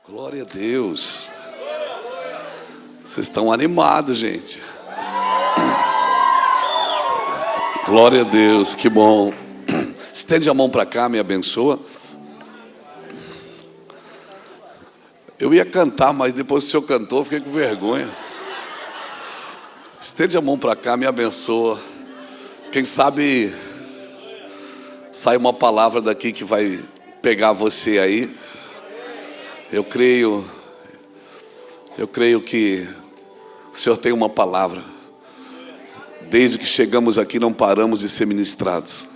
Glória a Deus. Vocês estão animados, gente. Glória a Deus, que bom. Estende a mão para cá, me abençoa. Eu ia cantar, mas depois que o senhor cantou, eu fiquei com vergonha. Estende a mão para cá, me abençoa. Quem sabe sai uma palavra daqui que vai pegar você aí. Eu creio que o Senhor tem uma palavra. Desde que chegamos aqui não paramos de ser ministrados.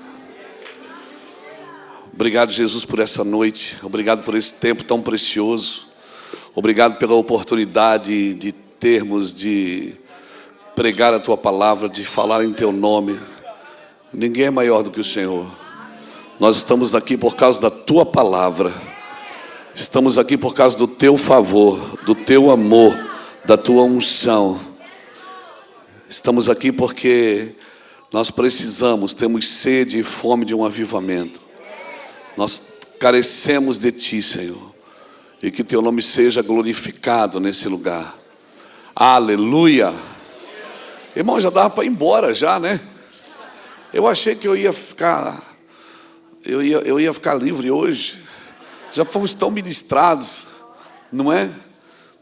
Obrigado, Jesus, por essa noite. Obrigado por esse tempo tão precioso. Obrigado pela oportunidade de termos de pregar a Tua palavra, de falar em Teu nome. Ninguém é maior do que o Senhor. Nós estamos aqui por causa da Tua palavra. Estamos aqui por causa do Teu favor, do Teu amor, da Tua unção. Estamos aqui porque nós precisamos, temos sede e fome de um avivamento. Nós carecemos de Ti, Senhor. E que Teu nome seja glorificado nesse lugar. Aleluia. Irmão, já dava para ir embora já, né? Eu achei que eu ia ficar livre hoje. Já fomos tão ministrados, não é?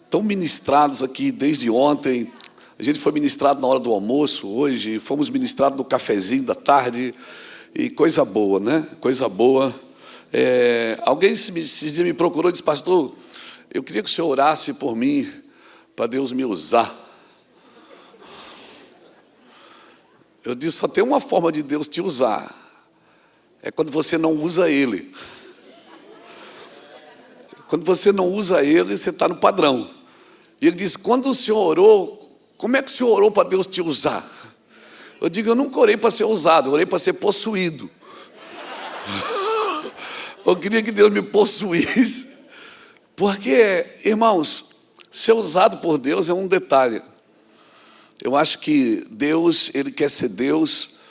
Tão ministrados aqui desde ontem. A gente foi ministrado na hora do almoço hoje. Fomos ministrados no cafezinho da tarde. E coisa boa, né? Coisa boa. Alguém esses dias me procurou e disse: pastor, eu queria que o senhor orasse por mim, para Deus me usar. Eu disse: só tem uma forma de Deus te usar. É quando você não usa Ele. Quando você não usa Ele, você está no padrão. E ele disse: quando o senhor orou, como é que o senhor orou para Deus te usar? Eu digo: eu nunca orei para ser usado, eu orei para ser possuído. Eu queria que Deus me possuísse. Porque, irmãos, ser usado por Deus é um detalhe. Eu acho que Deus, Ele quer ser Deus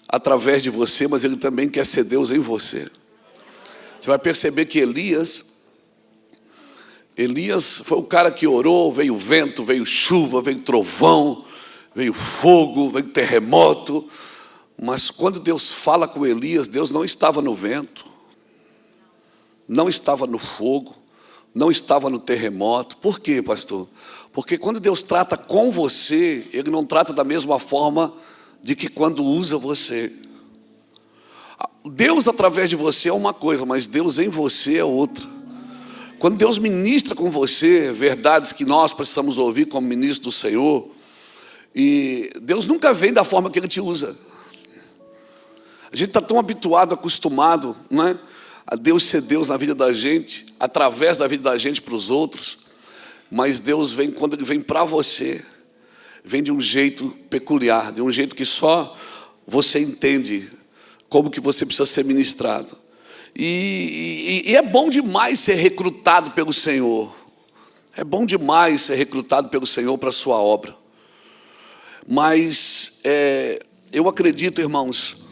através de você, mas Ele também quer ser Deus em você. Você vai perceber que Elias foi o cara que orou, veio vento, veio chuva, veio trovão, veio fogo, veio terremoto. Mas quando Deus fala com Elias, Deus não estava no vento, não estava no fogo, não estava no terremoto. Por quê, pastor? Porque quando Deus trata com você, Ele não trata da mesma forma de que quando usa você. Deus através de você é uma coisa, mas Deus em você é outra. Quando Deus ministra com você verdades que nós precisamos ouvir como ministro do Senhor, e Deus nunca vem da forma que Ele te usa. A gente está tão habituado, acostumado, não é, a Deus ser Deus na vida da gente, através da vida da gente para os outros. Mas Deus vem, quando Ele vem para você, vem de um jeito peculiar, de um jeito que só você entende como que você precisa ser ministrado. E é bom demais ser recrutado pelo Senhor. É bom demais ser recrutado pelo Senhor para a sua obra. Mas eu acredito, irmãos,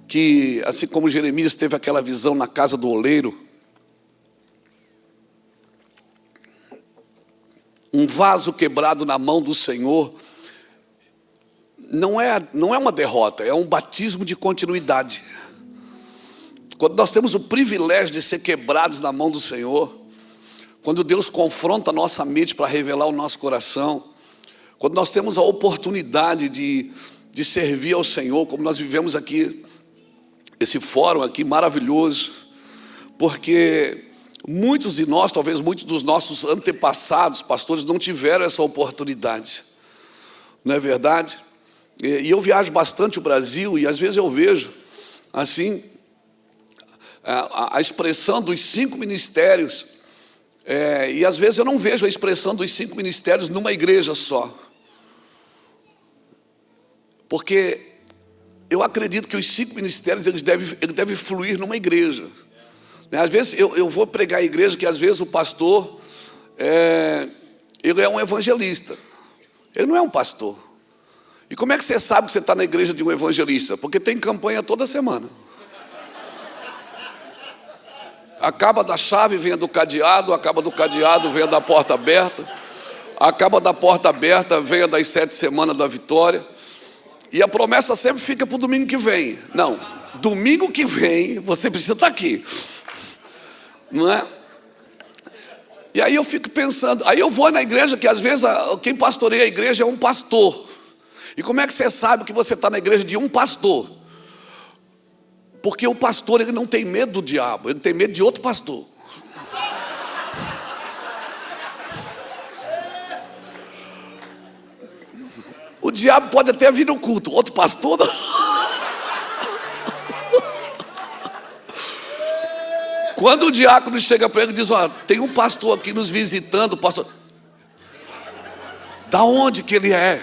que assim como Jeremias teve aquela visão na casa do oleiro, um vaso quebrado na mão do Senhor não é uma derrota, é um batismo de continuidade. Quando nós temos o privilégio de ser quebrados na mão do Senhor, quando Deus confronta a nossa mente para revelar o nosso coração, quando nós temos a oportunidade de servir ao Senhor, como nós vivemos aqui, esse fórum aqui maravilhoso, porque muitos de nós, talvez muitos dos nossos antepassados, pastores, não tiveram essa oportunidade, não é verdade? E eu viajo bastante o Brasil e às vezes eu vejo assim a expressão dos 5 ministérios, e às vezes eu não vejo a expressão dos 5 ministérios numa igreja só, porque eu acredito que os 5 ministérios eles devem fluir numa igreja. Às vezes eu vou pregar a igreja que às vezes o pastor ele é um evangelista, ele não é um pastor. E como é que você sabe que você está na igreja de um evangelista? Porque tem campanha toda semana. Acaba da chave, vem a do cadeado. Acaba do cadeado, vem a da porta aberta. Acaba da porta aberta, vem a das 7 semanas da vitória. E a promessa sempre fica para o domingo que vem. Não, domingo que vem você precisa estar aqui, não é? E aí eu fico pensando, aí eu vou na igreja, que às vezes quem pastoreia a igreja é um pastor. E como é que você sabe que você está na igreja de um pastor? Porque o pastor, ele não tem medo do diabo, ele tem medo de outro pastor. O diabo pode até vir no culto, outro pastor não. Quando o diácono chega para ele e diz: ó, tem um pastor aqui nos visitando, pastor. Da onde que ele é?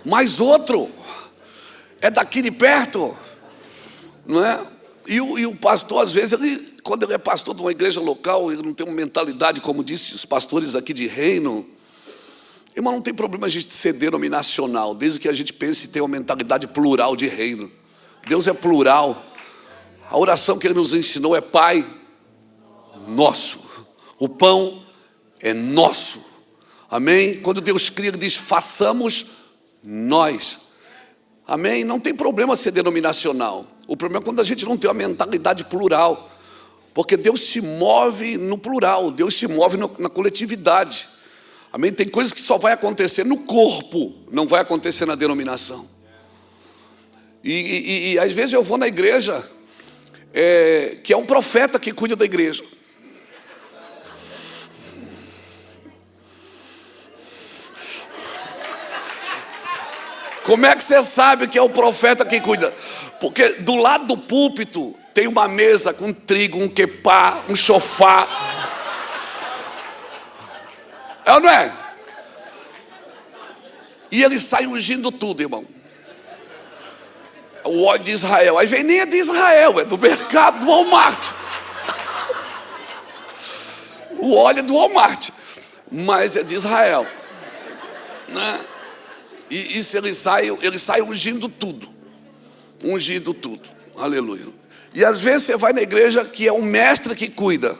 Mais outro. É daqui de perto. Não é? E o pastor, às vezes, quando ele é pastor de uma igreja local, ele não tem uma mentalidade, como disse os pastores aqui de reino. Irmão, não tem problema a gente ser denominacional, desde que a gente pense em ter uma mentalidade plural de reino. Deus é plural. A oração que ele nos ensinou é: Pai nosso. O pão é nosso. Amém? Quando Deus cria, ele diz: façamos nós. Amém? Não tem problema ser denominacional. O problema é quando a gente não tem uma mentalidade plural. Porque Deus se move no plural. Deus se move na coletividade. Amém? Tem coisas que só vai acontecer no corpo, não vai acontecer na denominação. E às vezes eu vou na igreja, que é um profeta que cuida da igreja. Como é que você sabe que é o profeta que cuida? Porque do lado do púlpito tem uma mesa com trigo, um quepá, um chofá. É ou não é? E ele sai ungindo tudo, irmão. O óleo de Israel. Aí vem, nem é de Israel, é do mercado do Walmart. O óleo é do Walmart, mas é de Israel, né? E isso ele sai ungindo tudo. Ungindo tudo. Aleluia. E às vezes você vai na igreja que é um mestre que cuida.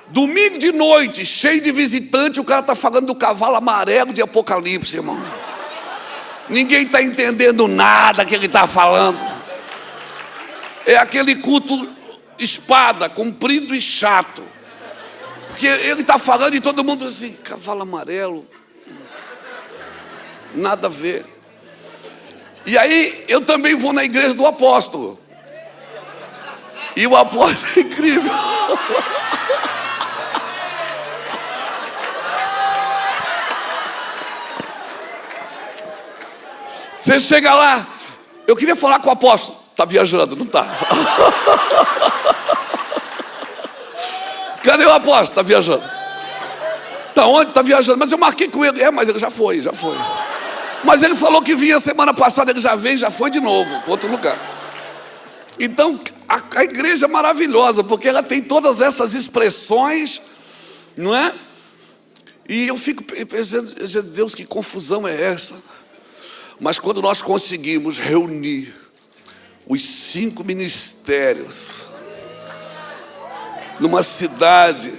Domingo de noite, cheio de visitante, o cara está falando do cavalo amarelo de Apocalipse, irmão. Ninguém está entendendo nada que ele está falando. É aquele culto espada, comprido e chato. Porque ele está falando e todo mundo assim: cavalo amarelo, nada a ver. E aí eu também vou na igreja do apóstolo. E o apóstolo é incrível. Você chega lá, eu queria falar com o apóstolo. Está viajando, não está? Cadê o apóstolo? Está viajando. Está onde? Está viajando. Mas eu marquei com ele. Mas ele já foi. Mas ele falou que vinha semana passada. Ele já veio, já foi de novo para outro lugar. Então a igreja é maravilhosa, porque ela tem todas essas expressões, não é? E eu fico pensando: Deus, que confusão é essa? Mas quando nós conseguimos reunir os 5 ministérios numa cidade,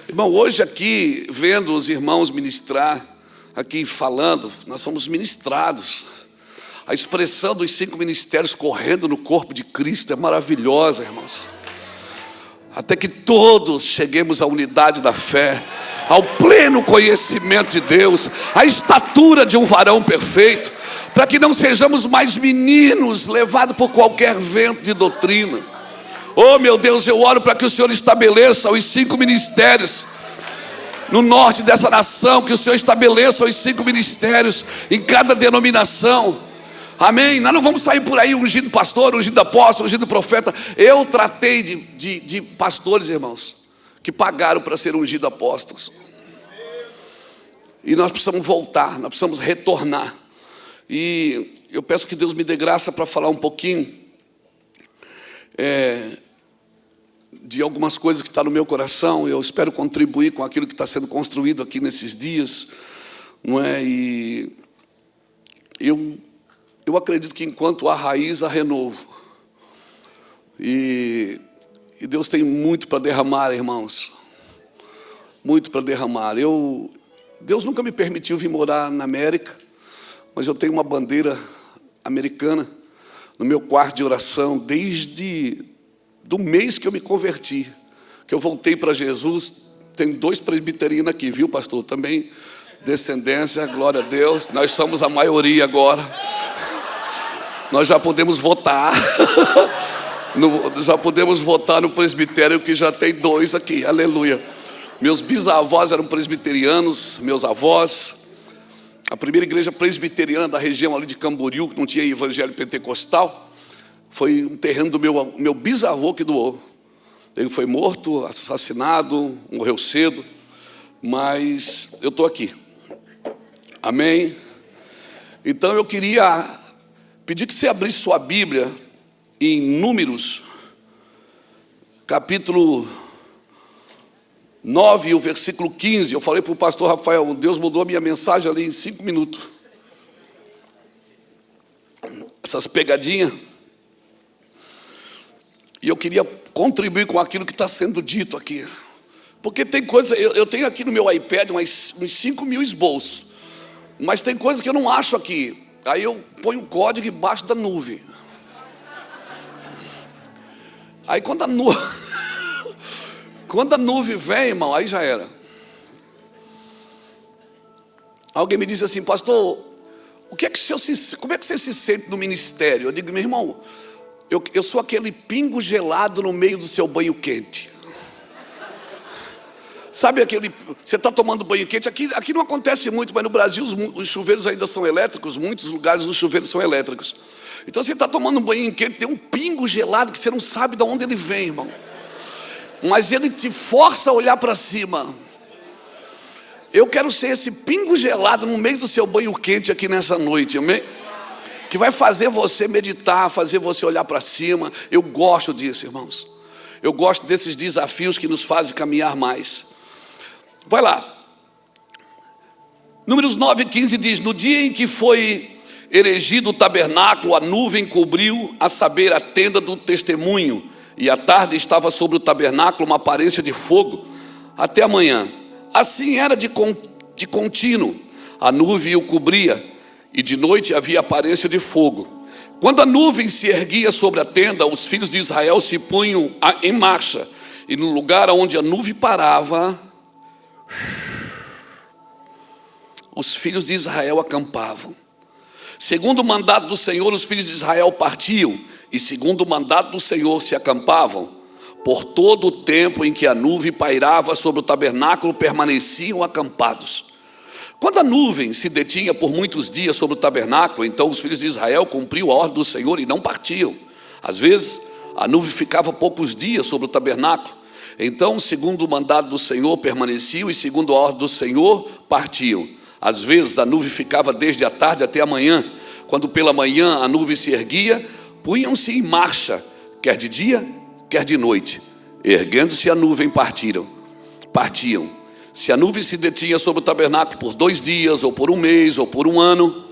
irmão, hoje aqui, vendo os irmãos ministrar, aqui falando, nós somos ministrados. A expressão dos 5 ministérios correndo no corpo de Cristo é maravilhosa, irmãos. Até que todos cheguemos à unidade da fé, ao pleno conhecimento de Deus, à estatura de um varão perfeito, para que não sejamos mais meninos levados por qualquer vento de doutrina. Oh meu Deus, eu oro para que o Senhor estabeleça os 5 ministérios no norte dessa nação, que o Senhor estabeleça os 5 ministérios em cada denominação. Amém? Nós não vamos sair por aí ungindo pastor, ungindo apóstolo, ungindo profeta. Eu tratei de pastores, irmãos, que pagaram para ser ungido apóstolos. E nós precisamos voltar, nós precisamos retornar. E eu peço que Deus me dê graça para falar um pouquinho de algumas coisas que estão no meu coração. Eu espero contribuir com aquilo que está sendo construído aqui nesses dias, não é? E eu eu acredito que enquanto há raiz, há renovo. E Deus tem muito para derramar, irmãos. Muito para derramar. Deus nunca me permitiu vir morar na América, mas eu tenho uma bandeira americana no meu quarto de oração desde do mês que eu me converti, que eu voltei para Jesus. Tem 2 presbiterianos aqui, viu, pastor? Também descendência, glória a Deus. Nós somos a maioria agora. Nós já podemos votar. Já podemos votar no presbitério, que já tem 2 aqui, aleluia. Meus bisavós eram presbiterianos, meus avós. A primeira igreja presbiteriana da região ali de Camboriú, que não tinha evangelho pentecostal, foi um terreno do meu bisavô que doou. Ele foi morto, assassinado, morreu cedo, mas eu estou aqui. Amém? Então eu queria pedir que você abrisse sua Bíblia em Números, capítulo 9, o versículo 15. Eu falei para o pastor Rafael, Deus mudou a minha mensagem ali em 5 minutos. Essas pegadinhas. E eu queria contribuir com aquilo que está sendo dito aqui. Porque tem coisa, eu tenho aqui no meu iPad uns 5 mil esboços. Mas tem coisa que eu não acho aqui. Aí eu ponho um código embaixo da nuvem. Aí quando a nuvem vem, irmão, aí já era. Alguém me disse assim, pastor, como é que você se sente no ministério? Eu digo, meu irmão, eu sou aquele pingo gelado no meio do seu banho quente. Sabe aquele, você está tomando banho quente, aqui não acontece muito, mas no Brasil os chuveiros ainda são elétricos, muitos lugares os chuveiros são elétricos. Então você está tomando um banho quente, tem um pingo gelado que você não sabe de onde ele vem, irmão. Mas ele te força a olhar para cima. Eu quero ser esse pingo gelado no meio do seu banho quente aqui nessa noite, amém? Que vai fazer você meditar, fazer você olhar para cima. Eu gosto disso, irmãos. Eu gosto desses desafios que nos fazem caminhar mais. Vai lá. Números 9:15 diz, no dia em que foi erigido o tabernáculo, a nuvem cobriu, a saber, a tenda do testemunho, e à tarde estava sobre o tabernáculo uma aparência de fogo, até a manhã. Assim era de contínuo, a nuvem o cobria, e de noite havia aparência de fogo. Quando a nuvem se erguia sobre a tenda, os filhos de Israel se punham em marcha, e no lugar onde a nuvem parava, os filhos de Israel acampavam. Segundo o mandato do Senhor, os filhos de Israel partiam, e segundo o mandato do Senhor se acampavam. Por todo o tempo em que a nuvem pairava sobre o tabernáculo, permaneciam acampados. Quando a nuvem se detinha por muitos dias sobre o tabernáculo, então os filhos de Israel cumpriam a ordem do Senhor e não partiam. Às vezes a nuvem ficava poucos dias sobre o tabernáculo, então segundo o mandato do Senhor permaneciam, e segundo a ordem do Senhor partiam. Às vezes a nuvem ficava desde a tarde até a manhã. Quando pela manhã a nuvem se erguia, punham-se em marcha, quer de dia, quer de noite. Erguendo-se a nuvem, partiam. Se a nuvem se detinha sobre o tabernáculo por 2 dias, ou por 1 mês, ou por 1 ano,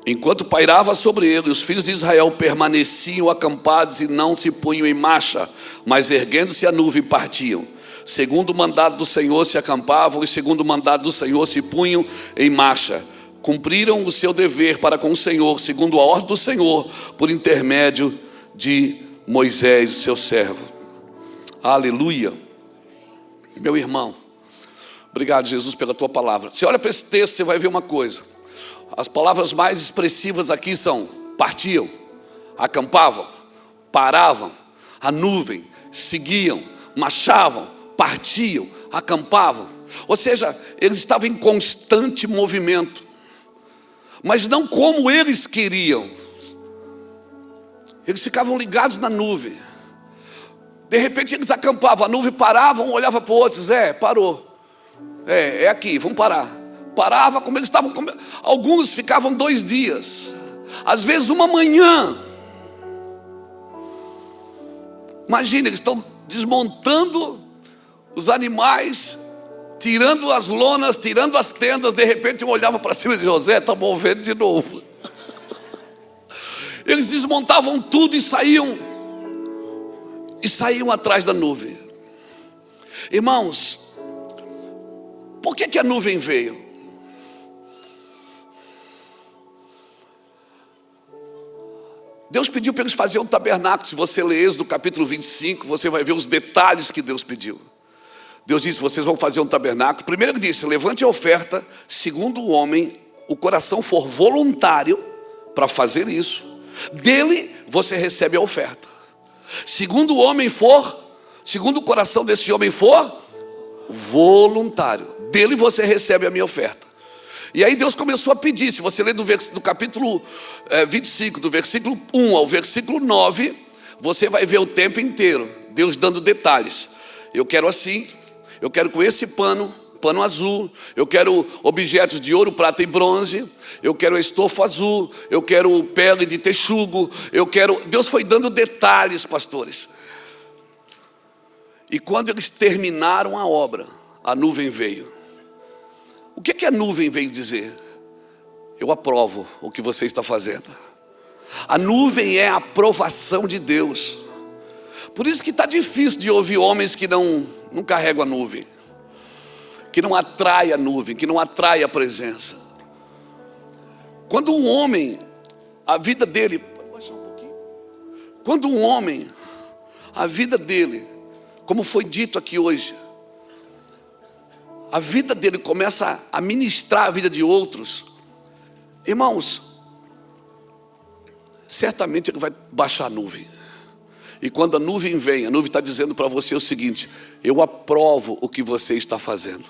enquanto pairava sobre ele, os filhos de Israel permaneciam acampados e não se punham em marcha, mas erguendo-se a nuvem, partiam. Segundo o mandado do Senhor se acampavam, e segundo o mandado do Senhor se punham em marcha. Cumpriram o seu dever para com o Senhor, segundo a ordem do Senhor, por intermédio de Moisés, seu servo. Aleluia. Meu irmão, obrigado, Jesus, pela tua palavra. Você olha para esse texto, você vai ver uma coisa. As palavras mais expressivas aqui são: partiam, acampavam, paravam, a nuvem, seguiam, marchavam, partiam, acampavam. Ou seja, eles estavam em constante movimento, mas não como eles queriam. Eles ficavam ligados na nuvem. De repente eles acampavam, a nuvem parava, um olhava para o outro, Zé, parou. É aqui, vamos parar. Parava, como eles estavam. Alguns ficavam 2 dias, às vezes 1 manhã. Imagina, eles estão desmontando os animais, tirando as lonas, tirando as tendas. De repente eu olhava para cima e dizia: José, está movendo de novo. Eles desmontavam tudo e saíam atrás da nuvem. Irmãos, por que a nuvem veio? Deus pediu para eles fazerem um tabernáculo. Se você ler Êxodo capítulo 25, você vai ver os detalhes que Deus pediu. Deus disse: vocês vão fazer um tabernáculo. Primeiro ele disse: levante a oferta, segundo o homem, o coração for voluntário para fazer isso, dele você recebe a oferta. Segundo o coração desse homem for voluntário, dele você recebe a minha oferta. E aí Deus começou a pedir. Se você ler do capítulo 25, do versículo 1 ao versículo 9, você vai ver o tempo inteiro Deus dando detalhes. Eu quero assim, eu quero com esse pano azul, eu quero objetos de ouro, prata e bronze, eu quero estofa azul, eu quero pele de texugo, Deus foi dando detalhes, pastores. E quando eles terminaram a obra, a nuvem veio. O que a nuvem veio dizer? Eu aprovo o que você está fazendo. A nuvem é a aprovação de Deus. Por isso que está difícil de ouvir homens que não carregam a nuvem, que não atrai a nuvem, que não atrai a presença. Quando um homem, a vida dele, pode baixar um pouquinho? Quando um homem, a vida dele, como foi dito aqui hoje, a vida dele começa a ministrar a vida de outros, irmãos, certamente ele vai baixar a nuvem. E quando a nuvem vem, a nuvem está dizendo para você o seguinte: eu aprovo o que você está fazendo.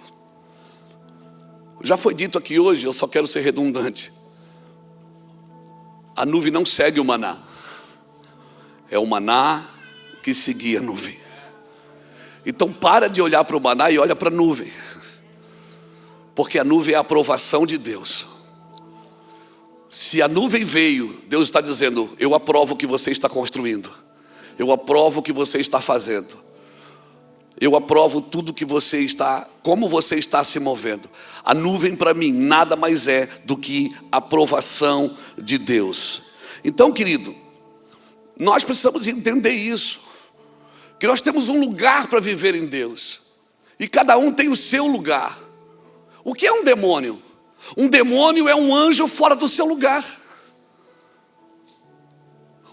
Já foi dito aqui hoje, eu só quero ser redundante. A nuvem não segue o maná, é o maná que seguia a nuvem. Então para de olhar para o maná e olha para a nuvem, porque a nuvem é a aprovação de Deus. Se a nuvem veio, Deus está dizendo: eu aprovo o que você está construindo, eu aprovo o que você está fazendo, eu aprovo tudo que você está, como você está se movendo. A nuvem para mim nada mais é do que a aprovação de Deus. Então, querido, nós precisamos entender isso, que nós temos um lugar para viver em Deus, e cada um tem o seu lugar. O que é um demônio? Um demônio é um anjo fora do seu lugar.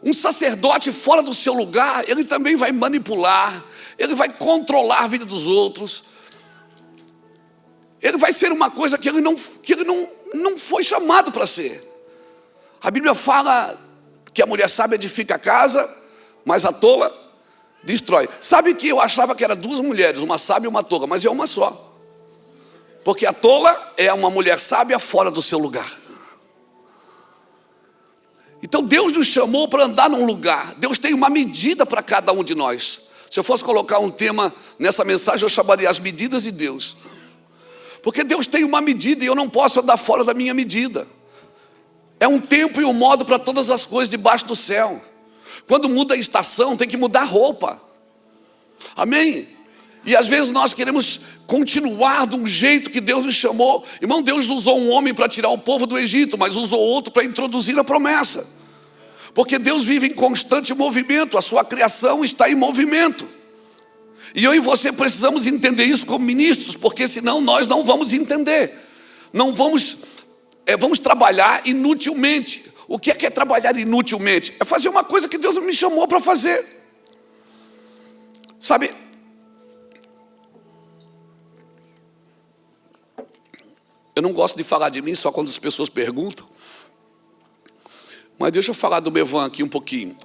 Um sacerdote fora do seu lugar, ele também vai manipular, ele vai controlar a vida dos outros, ele vai ser uma coisa que ele não foi chamado para ser. A Bíblia fala que a mulher sábia edifica a casa, mas a tola destrói. Sabe que eu achava que era duas mulheres, uma sábia e uma tola, mas é uma só. Porque a tola é uma mulher sábia fora do seu lugar. Então Deus nos chamou para andar num lugar. Deus tem uma medida para cada um de nós. Se eu fosse colocar um tema nessa mensagem, eu chamaria as medidas de Deus. Porque Deus tem uma medida e eu não posso andar fora da minha medida. É um tempo e um modo para todas as coisas debaixo do céu. Quando muda a estação, tem que mudar a roupa. Amém? E às vezes nós queremos continuar de um jeito que Deus nos chamou. Irmão, Deus usou um homem para tirar o povo do Egito, mas usou outro para introduzir a promessa. Porque Deus vive em constante movimento, a sua criação está em movimento. E eu e você precisamos entender isso como ministros, porque senão nós não vamos entender. Não vamos trabalhar inutilmente. O que é trabalhar inutilmente? É fazer uma coisa que Deus me chamou para fazer. Sabe? Eu não gosto de falar de mim só quando as pessoas perguntam. Mas deixa eu falar do Mevan aqui um pouquinho.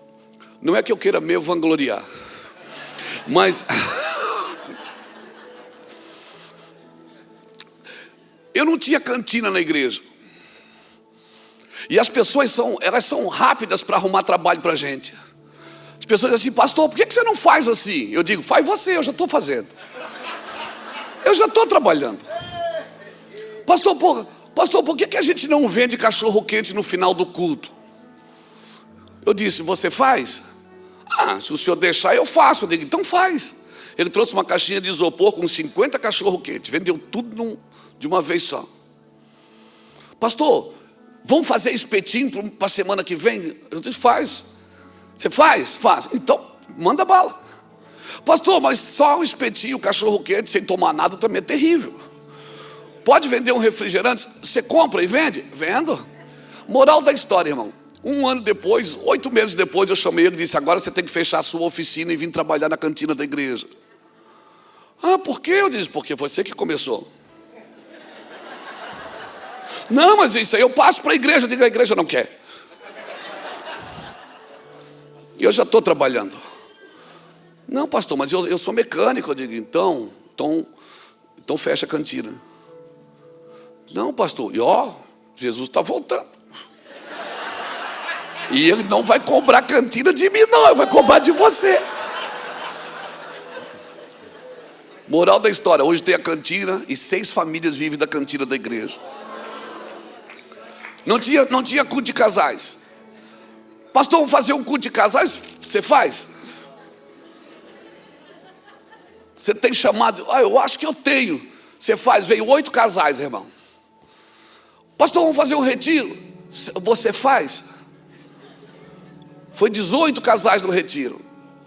Não é que eu queira me vangloriar, mas eu não tinha cantina na igreja. E as pessoas elas são rápidas para arrumar trabalho para a gente. As pessoas dizem assim: pastor, por que você não faz assim? Eu digo: faz você, eu já estou fazendo. Eu já estou trabalhando. Pastor, por que a gente não vende cachorro quente no final do culto? Eu disse: você faz? Se o senhor deixar, eu faço. Eu digo: então faz. Ele trouxe uma caixinha de isopor com 50 cachorro quentes. Vendeu tudo de uma vez só. Pastor, Vamos fazer espetinho para a semana que vem? Eu disse, faz. Você faz? Faz. Então, manda bala. Pastor, mas só um espetinho, cachorro quente, sem tomar nada também é terrível. Pode vender um refrigerante? Você compra e vende? Vendo. Moral da história, irmão. 1 ano depois, 8 meses depois, eu chamei ele e disse, agora você tem que fechar a sua oficina e vir trabalhar na cantina da igreja. Ah, por quê? Eu disse, porque foi você que começou. Não, mas isso aí eu passo para a igreja. Eu digo, a igreja não quer. E eu já estou trabalhando. Não, pastor, mas eu sou mecânico. Eu digo, então fecha a cantina. Não, pastor, e Jesus está voltando. E ele não vai cobrar a cantina de mim, não, ele vai cobrar de você. Moral da história, hoje tem a cantina e 6 famílias vivem da cantina da igreja. Não tinha culto de casais. Pastor, vamos fazer um culto de casais? Você faz? Você tem chamado? Eu acho que eu tenho. Você faz? Veio 8 casais, irmão. Pastor, vamos fazer um retiro? Você faz? Foi 18 casais no retiro.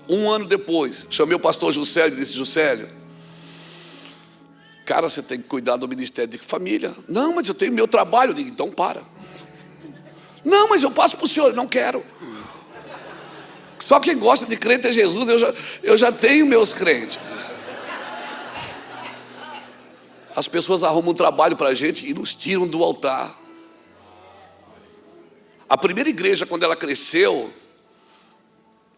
1 ano depois, chamei o pastor Juscelio e disse, Juscelio, cara, você tem que cuidar do ministério de família. Não, mas eu tenho meu trabalho. Eu digo, então para. Não, mas eu passo para o senhor. Não quero. Só quem gosta de crente é Jesus. Eu já tenho meus crentes. As pessoas arrumam um trabalho para a gente e nos tiram do altar. A primeira igreja, quando ela cresceu,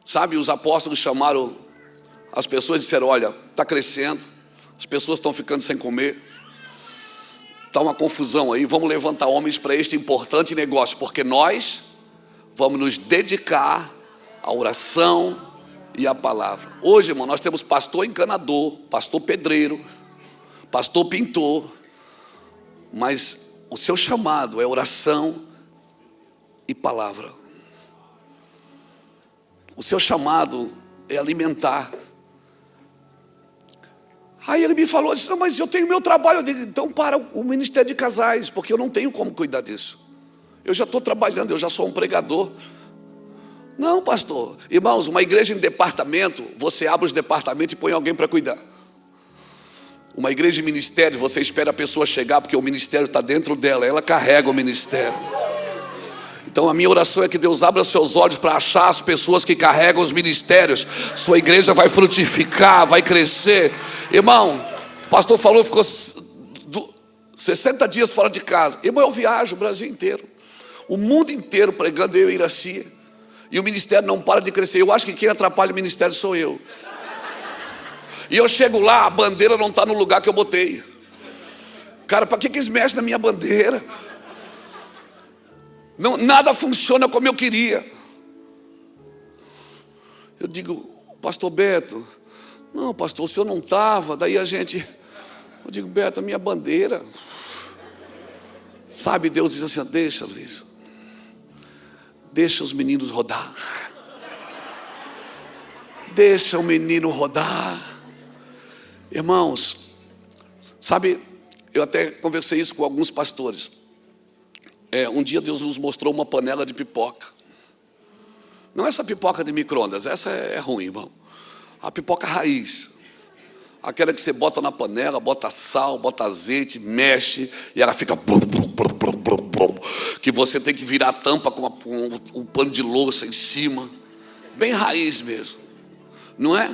sabe, os apóstolos chamaram as pessoas e disseram, olha, está crescendo, as pessoas estão ficando sem comer, está uma confusão aí, vamos levantar homens para este importante negócio, porque nós vamos nos dedicar à oração e à palavra. Hoje, irmão, nós temos pastor encanador, pastor pedreiro, pastor pintor, mas o seu chamado é oração e palavra. O seu chamado é alimentar. Aí ele me falou, disse, não, mas eu tenho meu trabalho. Eu digo, então para o ministério de casais, porque eu não tenho como cuidar disso. Eu já estou trabalhando, eu já sou um pregador. Não, pastor. Irmãos, uma igreja em departamento, você abre os departamentos e põe alguém para cuidar. Uma igreja de ministério, você espera a pessoa chegar, porque o ministério está dentro dela, ela carrega o ministério. Então a minha oração é que Deus abra seus olhos para achar as pessoas que carregam os ministérios. Sua igreja vai frutificar, vai crescer. Irmão, o pastor falou, ficou 60 dias fora de casa. Irmão, eu viajo o Brasil inteiro, o mundo inteiro pregando, eu e Iraci. E o ministério não para de crescer. Eu acho que quem atrapalha o ministério sou eu. E eu chego lá, a bandeira não está no lugar que eu botei. Cara, para que eles mexem na minha bandeira? Não, nada funciona como eu queria. Eu digo, pastor Beto, não, pastor, o senhor não estava. Daí eu digo, Beto, a minha bandeira. Sabe, Deus diz assim, deixa, Luiz, deixa os meninos rodar. Deixa o menino rodar. Irmãos, sabe, eu até conversei isso com alguns pastores. Um dia Deus nos mostrou uma panela de pipoca. Não essa pipoca de micro-ondas, essa é ruim, irmão. A pipoca raiz. Aquela que você bota na panela, bota sal, bota azeite, mexe, e ela fica... que você tem que virar a tampa com um pano de louça em cima. Bem raiz mesmo. Não é?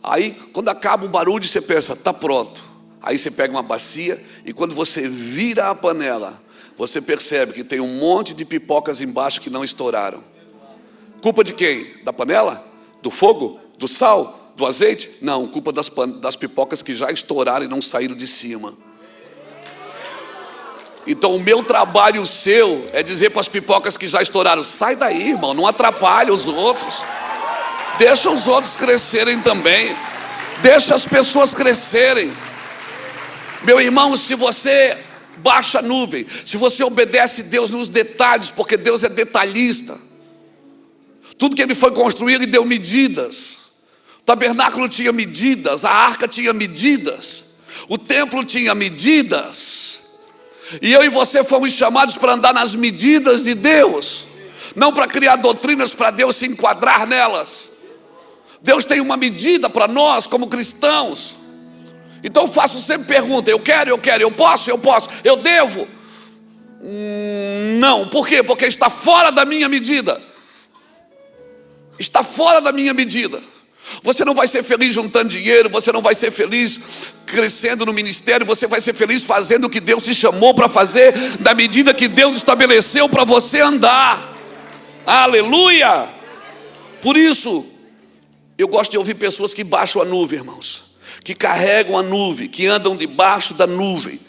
Aí, quando acaba o barulho, você pensa, está pronto. Aí você pega uma bacia e quando você vira a panela, você percebe que tem um monte de pipocas embaixo que não estouraram. Culpa de quem? Da panela? Do fogo? Do sal? Do azeite? Não, culpa das pipocas que já estouraram e não saíram de cima. Então o meu trabalho e o seu é dizer para as pipocas que já estouraram, sai daí, irmão, não atrapalhe os outros. Deixa os outros crescerem também. Deixa as pessoas crescerem. Meu irmão, se você baixa a nuvem, se você obedece Deus nos detalhes, porque Deus é detalhista. Tudo que ele foi construir, ele deu medidas. O tabernáculo tinha medidas, a arca tinha medidas, o templo tinha medidas. E eu e você fomos chamados para andar nas medidas de Deus, não para criar doutrinas para Deus se enquadrar nelas. Deus tem uma medida para nós como cristãos. Então eu faço sempre pergunta: eu quero, eu posso, eu devo? Não, por quê? Porque está fora da minha medida. Está fora da minha medida. Você não vai ser feliz juntando dinheiro, você não vai ser feliz crescendo no ministério, você vai ser feliz fazendo o que Deus te chamou para fazer, da medida que Deus estabeleceu para você andar. Aleluia! Por isso, eu gosto de ouvir pessoas que baixam a nuvem, irmãos, que carregam a nuvem, que andam debaixo da nuvem.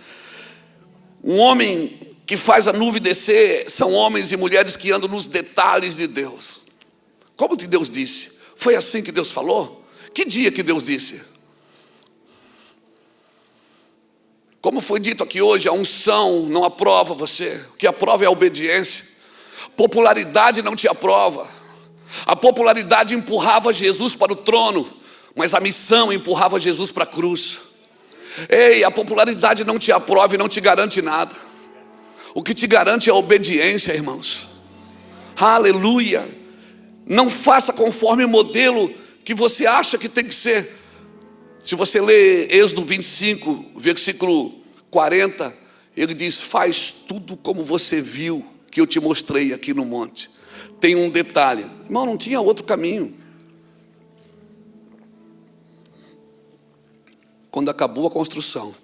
Um homem que faz a nuvem descer são homens e mulheres que andam nos detalhes de Deus. Como que Deus disse? Foi assim que Deus falou? Que dia que Deus disse? Como foi dito aqui hoje, a unção não aprova você. O que aprova é a obediência. Popularidade não te aprova. A popularidade empurrava Jesus para o trono, mas a missão empurrava Jesus para a cruz. Ei, a popularidade não te aprova e não te garante nada. O que te garante é a obediência, irmãos. Aleluia. Não faça conforme o modelo que você acha que tem que ser. Se você ler Êxodo 25, versículo 40, ele diz: faz tudo como você viu que eu te mostrei aqui no monte. Tem um detalhe, irmão, não tinha outro caminho. Quando acabou a construção,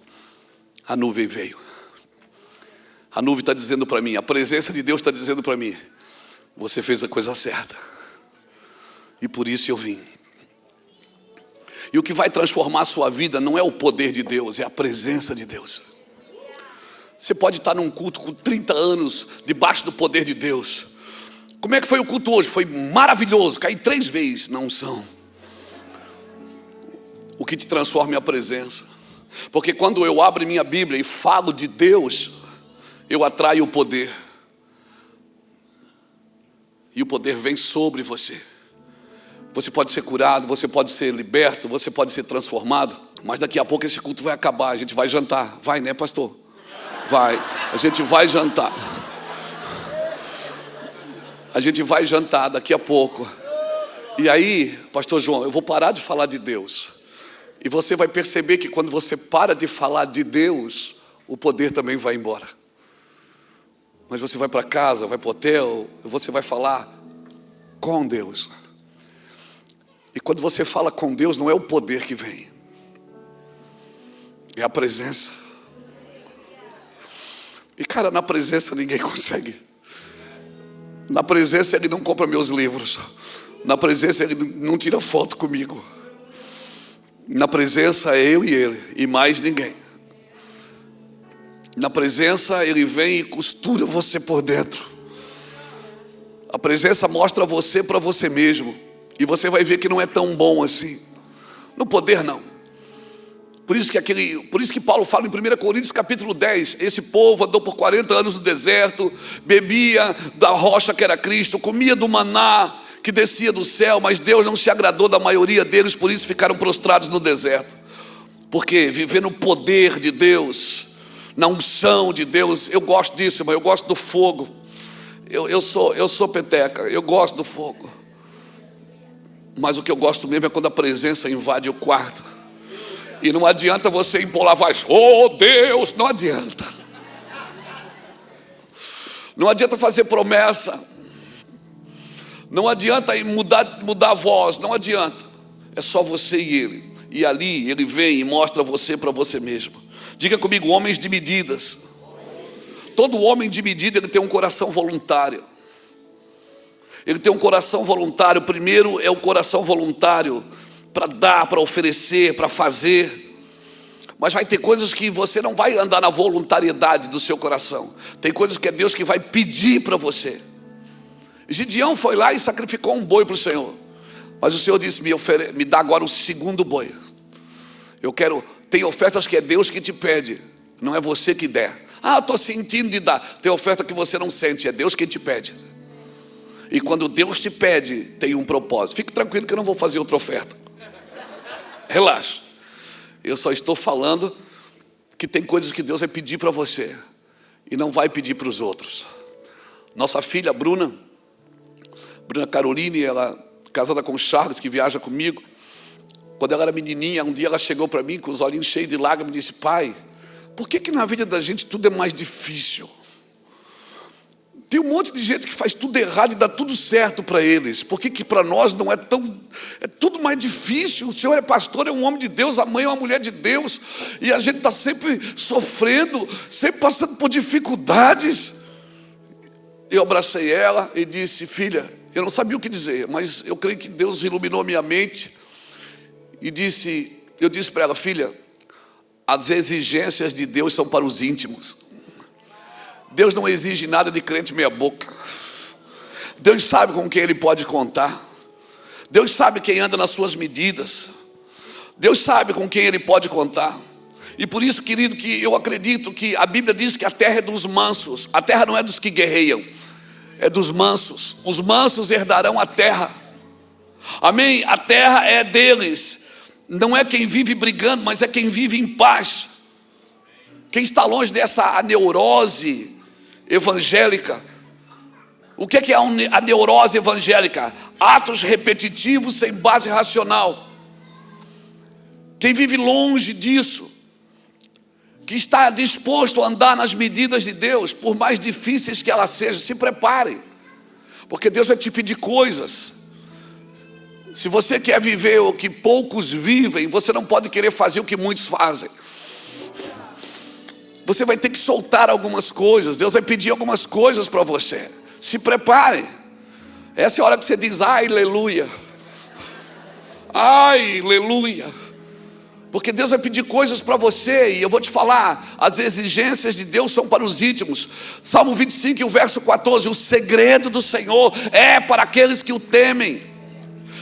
a nuvem veio. A nuvem está dizendo para mim, a presença de Deus está dizendo para mim: você fez a coisa certa, e por isso eu vim. E o que vai transformar a sua vida não é o poder de Deus, é a presença de Deus. Você pode estar num culto com 30 anos, debaixo do poder de Deus. Como é que foi o culto hoje? Foi maravilhoso, caí 3 vezes na unção. O que te transforma é a presença. Porque quando eu abro minha Bíblia e falo de Deus, eu atraio o poder. E o poder vem sobre você. Você pode ser curado, você pode ser liberto, você pode ser transformado. Mas daqui a pouco esse culto vai acabar, a gente vai jantar. Vai, né, pastor? Vai, a gente vai jantar. A gente vai jantar daqui a pouco. E aí, pastor João, eu vou parar de falar de Deus. E você vai perceber que quando você para de falar de Deus, o poder também vai embora. Mas você vai para casa, vai para o hotel, você vai falar com Deus. E quando você fala com Deus, não é o poder que vem, é a presença. E cara, na presença ninguém consegue. Na presença ele não compra meus livros. Na presença ele não tira foto comigo. Na presença é eu e ele, e mais ninguém. Na presença ele vem e costura você por dentro. A presença mostra você para você mesmo. E você vai ver que não é tão bom assim. No poder não. Por isso que Paulo fala em 1 Coríntios capítulo 10. Esse povo andou por 40 anos no deserto, bebia da rocha que era Cristo, comia do maná que descia do céu, mas Deus não se agradou da maioria deles, por isso ficaram prostrados no deserto. Porque viver no poder de Deus, na unção de Deus, eu gosto disso, irmão, eu gosto do fogo. Eu sou peteca, eu gosto do fogo. Mas o que eu gosto mesmo é quando a presença invade o quarto. E não adianta você impor a voz, oh Deus, não adianta. Não adianta fazer promessa. Não adianta mudar a voz, não adianta. É só você e ele. E ali ele vem e mostra você para você mesmo. Diga comigo, homens de medidas. Todo homem de medida, ele tem um coração voluntário. Ele tem um coração voluntário. Primeiro é o coração voluntário para dar, para oferecer, para fazer. Mas vai ter coisas que você não vai andar na voluntariedade do seu coração. Tem coisas que é Deus que vai pedir para você. Gideão foi lá e sacrificou um boi para o Senhor. Mas o Senhor disse, me dá agora o segundo boi. Tem ofertas que é Deus que te pede, não é você que der. Ah, estou sentindo de dar. Tem oferta que você não sente, é Deus quem te pede. E quando Deus te pede, tem um propósito. Fique tranquilo que eu não vou fazer outra oferta. Relaxa. Eu só estou falando que tem coisas que Deus vai pedir para você. e não vai pedir para os outros. Nossa filha Bruna Caroline, ela casada com o Charles, que viaja comigo. Quando ela era menininha, um dia ela chegou para mim com os olhinhos cheios de lágrimas e disse: pai, por que na vida da gente tudo é mais difícil? Tem um monte de gente que faz tudo errado e dá tudo certo para eles. Por que para nós não é tão... É tudo mais difícil. O senhor é pastor, é um homem de Deus, a mãe é uma mulher de Deus, e a gente está sempre sofrendo, sempre passando por dificuldades. Eu abracei ela e disse: filha, eu não sabia o que dizer, mas eu creio que Deus iluminou minha mente. E eu disse para ela: filha, as exigências de Deus são para os íntimos. Deus não exige nada de crente meia boca. Deus sabe com quem Ele pode contar. Deus sabe quem anda nas suas medidas. Deus sabe com quem Ele pode contar. E por isso, querido, que eu acredito que a Bíblia diz que a terra é dos mansos. A terra não é dos que guerreiam, é dos mansos. Os mansos herdarão a terra. Amém? A terra é deles. Não é quem vive brigando, mas é quem vive em paz. Quem está longe dessa neurose evangélica. O que é a neurose evangélica? Atos repetitivos sem base racional. Quem vive longe disso, que está disposto a andar nas medidas de Deus, por mais difíceis que elas sejam, se prepare, porque Deus vai te pedir coisas. Se você quer viver o que poucos vivem, você não pode querer fazer o que muitos fazem. Você vai ter que soltar algumas coisas. Deus vai pedir algumas coisas para você. Se prepare. Essa é a hora que você diz: ai, aleluia. Ai, aleluia. Porque Deus vai pedir coisas para você. E eu vou te falar, as exigências de Deus são para os íntimos. Salmo 25 e o verso 14: o segredo do Senhor é para aqueles que o temem.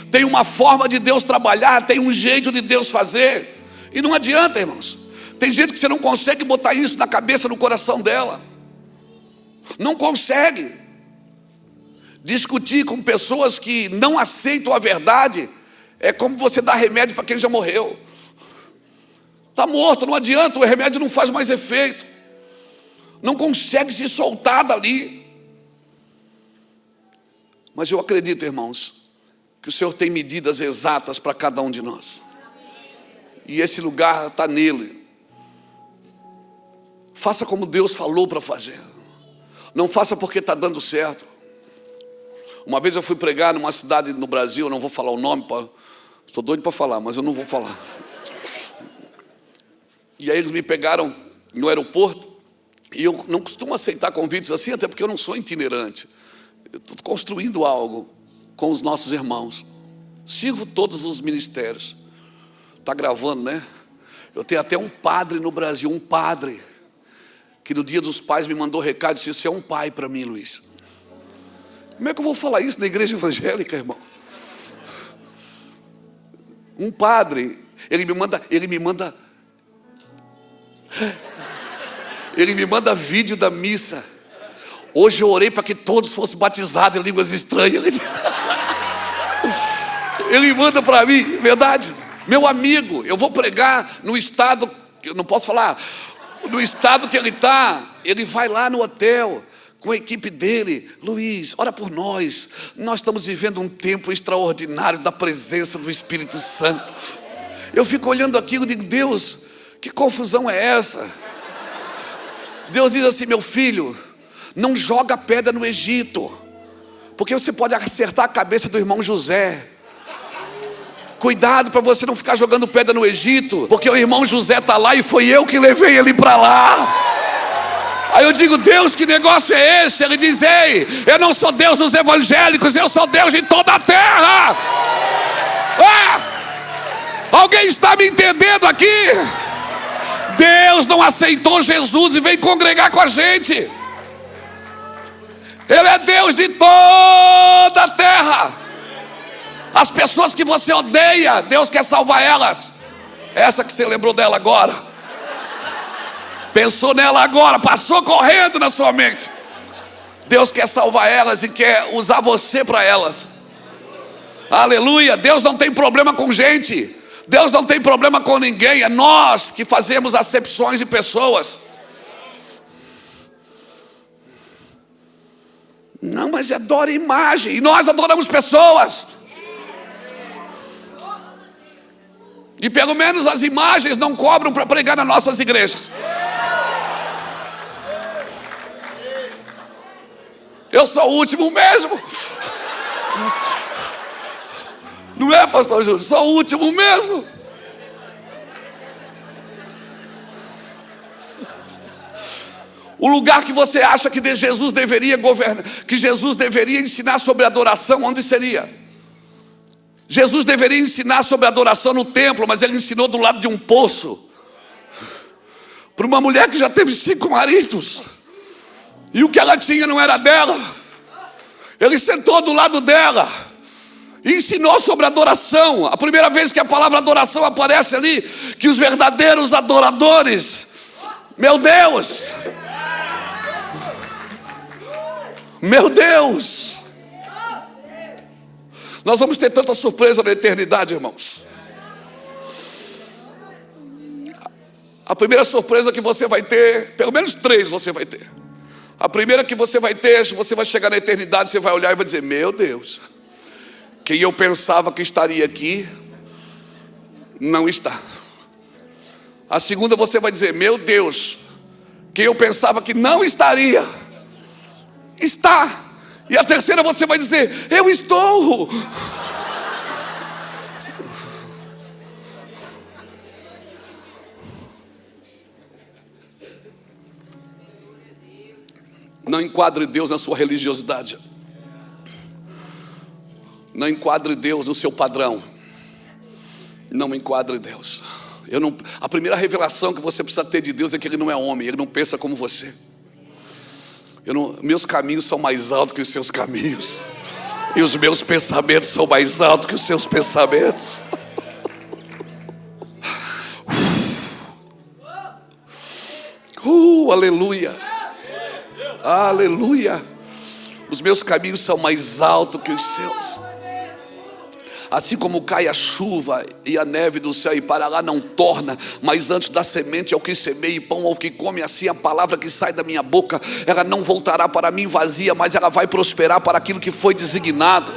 Tem uma forma de Deus trabalhar, tem um jeito de Deus fazer. E não adianta, irmãos. Tem gente que você não consegue botar isso na cabeça, no coração dela. Não consegue. Discutir com pessoas que não aceitam a verdade é como você dar remédio para quem já morreu. Está morto, não adianta, o remédio não faz mais efeito. Não consegue se soltar dali. Mas eu acredito, irmãos, que o Senhor tem medidas exatas para cada um de nós. E esse lugar está nele. Faça como Deus falou para fazer. Não faça porque está dando certo. Uma vez eu fui pregar numa cidade no Brasil, eu não vou falar o nome, estou doido para falar, mas eu não vou falar. E aí eles me pegaram no aeroporto, e eu não costumo aceitar convites assim, até porque eu não sou itinerante. Eu estou construindo algo com os nossos irmãos. Sirvo todos os ministérios. Está gravando, né? Eu tenho até um padre no Brasil, um padre, que no dia dos pais me mandou recado e disse: você é um pai para mim, Luiz. Como é que eu vou falar isso na igreja evangélica, irmão? Um padre, ele me manda vídeo da missa. Hoje eu orei para que todos fossem batizados em línguas estranhas. Ele manda para mim, verdade? Meu amigo, eu vou pregar no estado, eu não posso falar, no estado que ele está. Ele vai lá no hotel com a equipe dele: Luiz, ora por nós. Nós estamos vivendo um tempo extraordinário da presença do Espírito Santo. Eu fico olhando aquilo e digo: Deus, que confusão é essa? Deus diz assim: meu filho, não joga pedra no Egito, porque você pode acertar a cabeça do irmão José. Cuidado para você não ficar jogando pedra no Egito, porque o irmão José está lá e foi eu que levei ele para lá. Aí eu digo: Deus, que negócio é esse? Ele diz: ei, eu não sou Deus dos evangélicos, eu sou Deus de toda a terra. Alguém está me entendendo aqui? Deus não aceitou Jesus e veio congregar com a gente. Ele é Deus de toda a terra. As pessoas que você odeia, Deus quer salvar elas. Essa que você lembrou dela agora, pensou nela agora, passou correndo na sua mente. Deus quer salvar elas e quer usar você para elas. Aleluia. Deus não tem problema com gente. Deus não tem problema com ninguém. É nós que fazemos acepções de pessoas. Não, mas adora imagem. E nós adoramos pessoas. E pelo menos as imagens não cobram para pregar nas nossas igrejas. Eu sou o último mesmo. Não é, pastor Júlio? Sou o último mesmo. O lugar que você acha que Jesus deveria governar, que Jesus deveria ensinar sobre adoração, onde seria? Jesus deveria ensinar sobre adoração no templo, mas ele ensinou do lado de um poço, para uma mulher que já teve 5 maridos, e o que ela tinha não era dela. Ele sentou do lado dela e ensinou sobre adoração. A primeira vez que a palavra adoração aparece ali, que os verdadeiros adoradores, meu Deus, meu Deus, nós vamos ter tanta surpresa na eternidade, irmãos. A primeira surpresa que você vai ter, pelo menos 3 você vai ter. A primeira que você vai ter, você vai chegar na eternidade, você vai olhar e vai dizer: meu Deus, quem eu pensava que estaria aqui, não está. A segunda você vai dizer: meu Deus, quem eu pensava que não estaria, está. E a terceira você vai dizer: eu estou. Não enquadre Deus na sua religiosidade. Não enquadre Deus no seu padrão. Não enquadre Deus. A primeira revelação que você precisa ter de Deus é que Ele não é homem, Ele não pensa como você. Meus caminhos são mais altos que os seus caminhos, e os meus pensamentos são mais altos que os seus pensamentos. Aleluia. Aleluia. Os meus caminhos são mais altos que os seus. Assim como cai a chuva e a neve do céu e para lá não torna, mas antes da semente ao que semeia e pão ao que come, assim a palavra que sai da minha boca, ela não voltará para mim vazia, mas ela vai prosperar para aquilo que foi designado.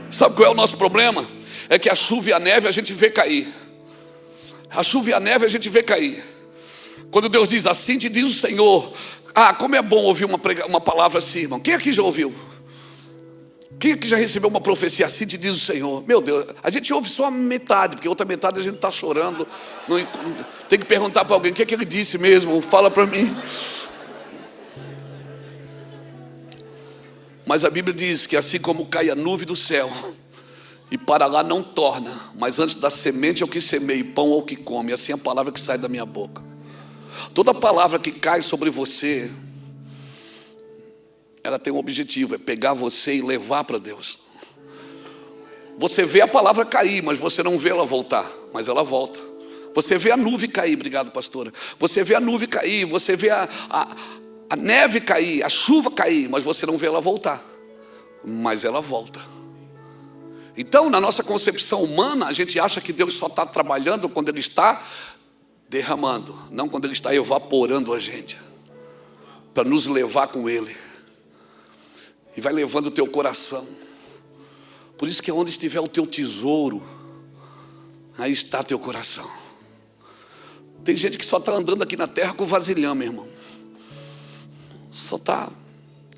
Sabe qual é o nosso problema? É que a chuva e a neve a gente vê cair. A chuva e a neve a gente vê cair. Quando Deus diz: assim te diz o Senhor. Como é bom ouvir uma palavra assim, irmão. Quem aqui já ouviu? Quem aqui já recebeu uma profecia assim te diz o Senhor? Meu Deus, a gente ouve só a metade, porque a outra metade a gente está chorando. Tem que perguntar para alguém: o que é que ele disse mesmo? Fala para mim. Mas a Bíblia diz que assim como cai a nuvem do céu e para lá não torna, mas antes da semente ao que semeia e pão ao que come, assim a palavra que sai da minha boca. Toda palavra que cai sobre você, ela tem um objetivo: é pegar você e levar para Deus. Você vê a palavra cair, mas você não vê ela voltar, mas ela volta. Você vê a nuvem cair, obrigado pastora. Você vê a nuvem cair, você vê a neve cair, a chuva cair, mas você não vê ela voltar, mas ela volta. Então, na nossa concepção humana, a gente acha que Deus só está trabalhando quando Ele está derramando, não quando Ele está evaporando a gente, para nos levar com Ele. E vai levando o teu coração. Por isso que onde estiver o teu tesouro, aí está teu coração. Tem gente que só está andando aqui na terra com vasilhame, meu irmão.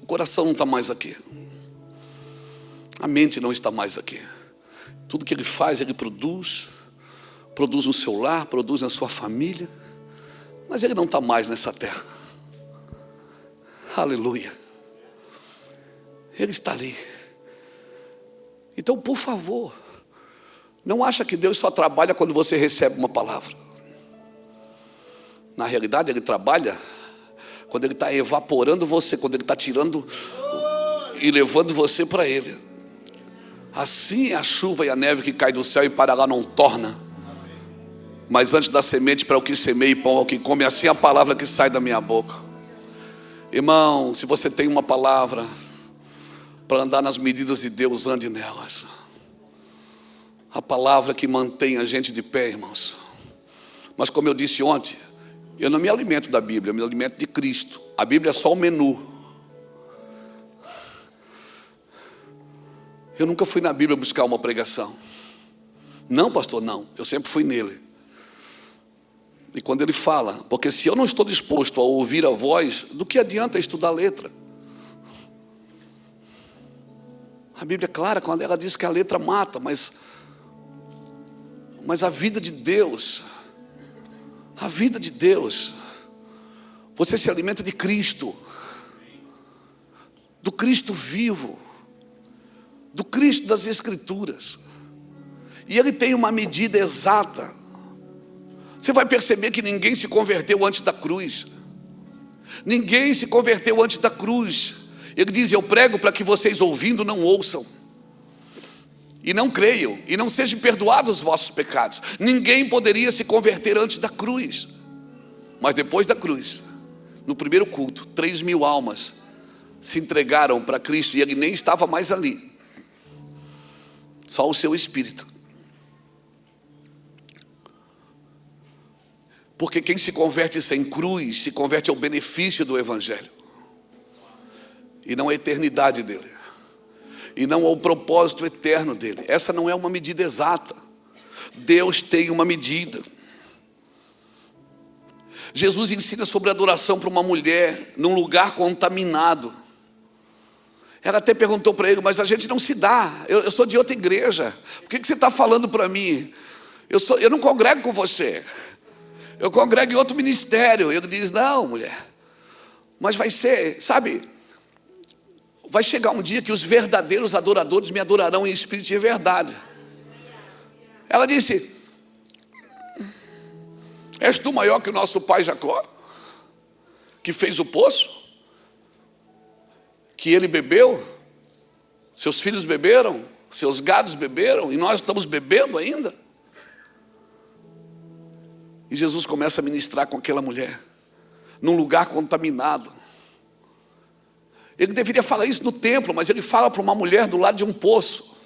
O coração não está mais aqui. A mente não está mais aqui. Tudo que ele faz, ele produz no seu lar, produz na sua família, mas ele não está mais nessa terra. Aleluia. Ele está ali. Então, por favor, não acha que Deus só trabalha quando você recebe uma palavra. Na realidade, Ele trabalha quando Ele está evaporando você, quando Ele está tirando e levando você para Ele. Assim é a chuva e a neve que cai do céu e para lá não torna, mas antes da semente para o que semeia e pão ao que come, assim é a palavra que sai da minha boca. Irmão, se você tem uma palavra para andar nas medidas de Deus, ande nelas. A palavra que mantém a gente de pé, irmãos. Mas como eu disse ontem, eu não me alimento da Bíblia, eu me alimento de Cristo. A Bíblia é só o menu. Eu nunca fui na Bíblia buscar uma pregação. Não, pastor, não. Eu sempre fui nele. E quando ele fala, porque se eu não estou disposto a ouvir a voz, do que adianta estudar a letra? A Bíblia é clara quando ela diz que a letra mata, mas a vida de Deus, você se alimenta de Cristo, do Cristo vivo, do Cristo das Escrituras, e Ele tem uma medida exata. Você vai perceber que ninguém se converteu antes da cruz. Ninguém se converteu antes da cruz. Ele diz: eu prego para que vocês ouvindo não ouçam, e não creiam, e não sejam perdoados os vossos pecados. Ninguém poderia se converter antes da cruz. Mas depois da cruz, no primeiro culto, 3.000 almas se entregaram para Cristo, e Ele nem estava mais ali, só o seu Espírito. Porque quem se converte sem cruz, se converte ao benefício do Evangelho, e não à eternidade dele, e não ao propósito eterno dele. Essa não é uma medida exata. Deus tem uma medida. Jesus ensina sobre adoração para uma mulher num lugar contaminado. Ela até perguntou para ele: mas a gente não se dá, eu sou de outra igreja, por que você está falando para mim? Eu não congrego com você, eu congrego em outro ministério. Ele diz: não, mulher, mas vai ser, sabe, vai chegar um dia que os verdadeiros adoradores me adorarão em espírito e em verdade. Ela disse: és tu maior que o nosso pai Jacó, que fez o poço, que ele bebeu, seus filhos beberam, seus gados beberam, e nós estamos bebendo ainda? E Jesus começa a ministrar com aquela mulher, num lugar contaminado. Ele deveria falar isso no templo, mas ele fala para uma mulher do lado de um poço.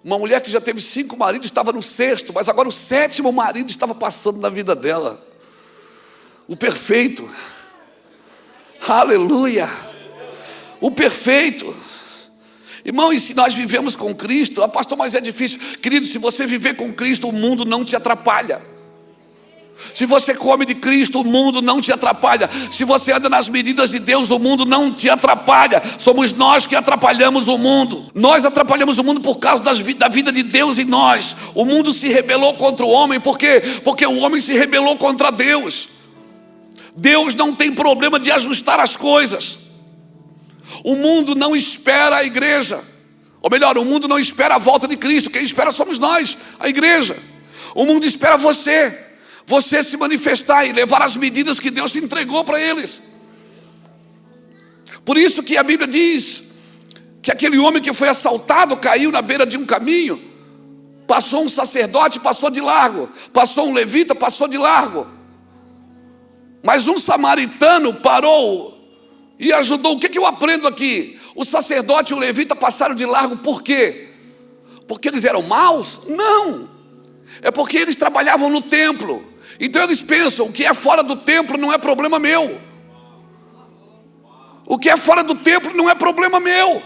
Uma mulher que já teve 5 maridos, estava no 6º, mas agora o 7º marido estava passando na vida dela. O perfeito. Aleluia. O perfeito. Irmão, e se nós vivemos com Cristo, pastor, mas é difícil. Querido, se você viver com Cristo, o mundo não te atrapalha. Se você come de Cristo, o mundo não te atrapalha. Se você anda nas medidas de Deus, o mundo não te atrapalha. Somos nós que atrapalhamos o mundo. Nós atrapalhamos o mundo por causa da vida de Deus em nós. O mundo se rebelou contra o homem. Por quê? Porque o homem se rebelou contra Deus. Deus não tem problema de ajustar as coisas. O mundo não espera a igreja. Ou melhor, o mundo não espera a volta de Cristo. Quem espera somos nós, a igreja. O mundo espera você se manifestar e levar as medidas que Deus te entregou para eles. Por isso que a Bíblia diz que aquele homem que foi assaltado caiu na beira de um caminho. Passou um sacerdote, passou de largo. Passou um levita, passou de largo. Mas um samaritano parou e ajudou. O que eu aprendo aqui? O sacerdote e o levita passaram de largo. Por quê? Porque eles eram maus? Não. É porque eles trabalhavam no templo. Então eles pensam: o que é fora do templo não é problema meu. O que é fora do templo não é problema meu.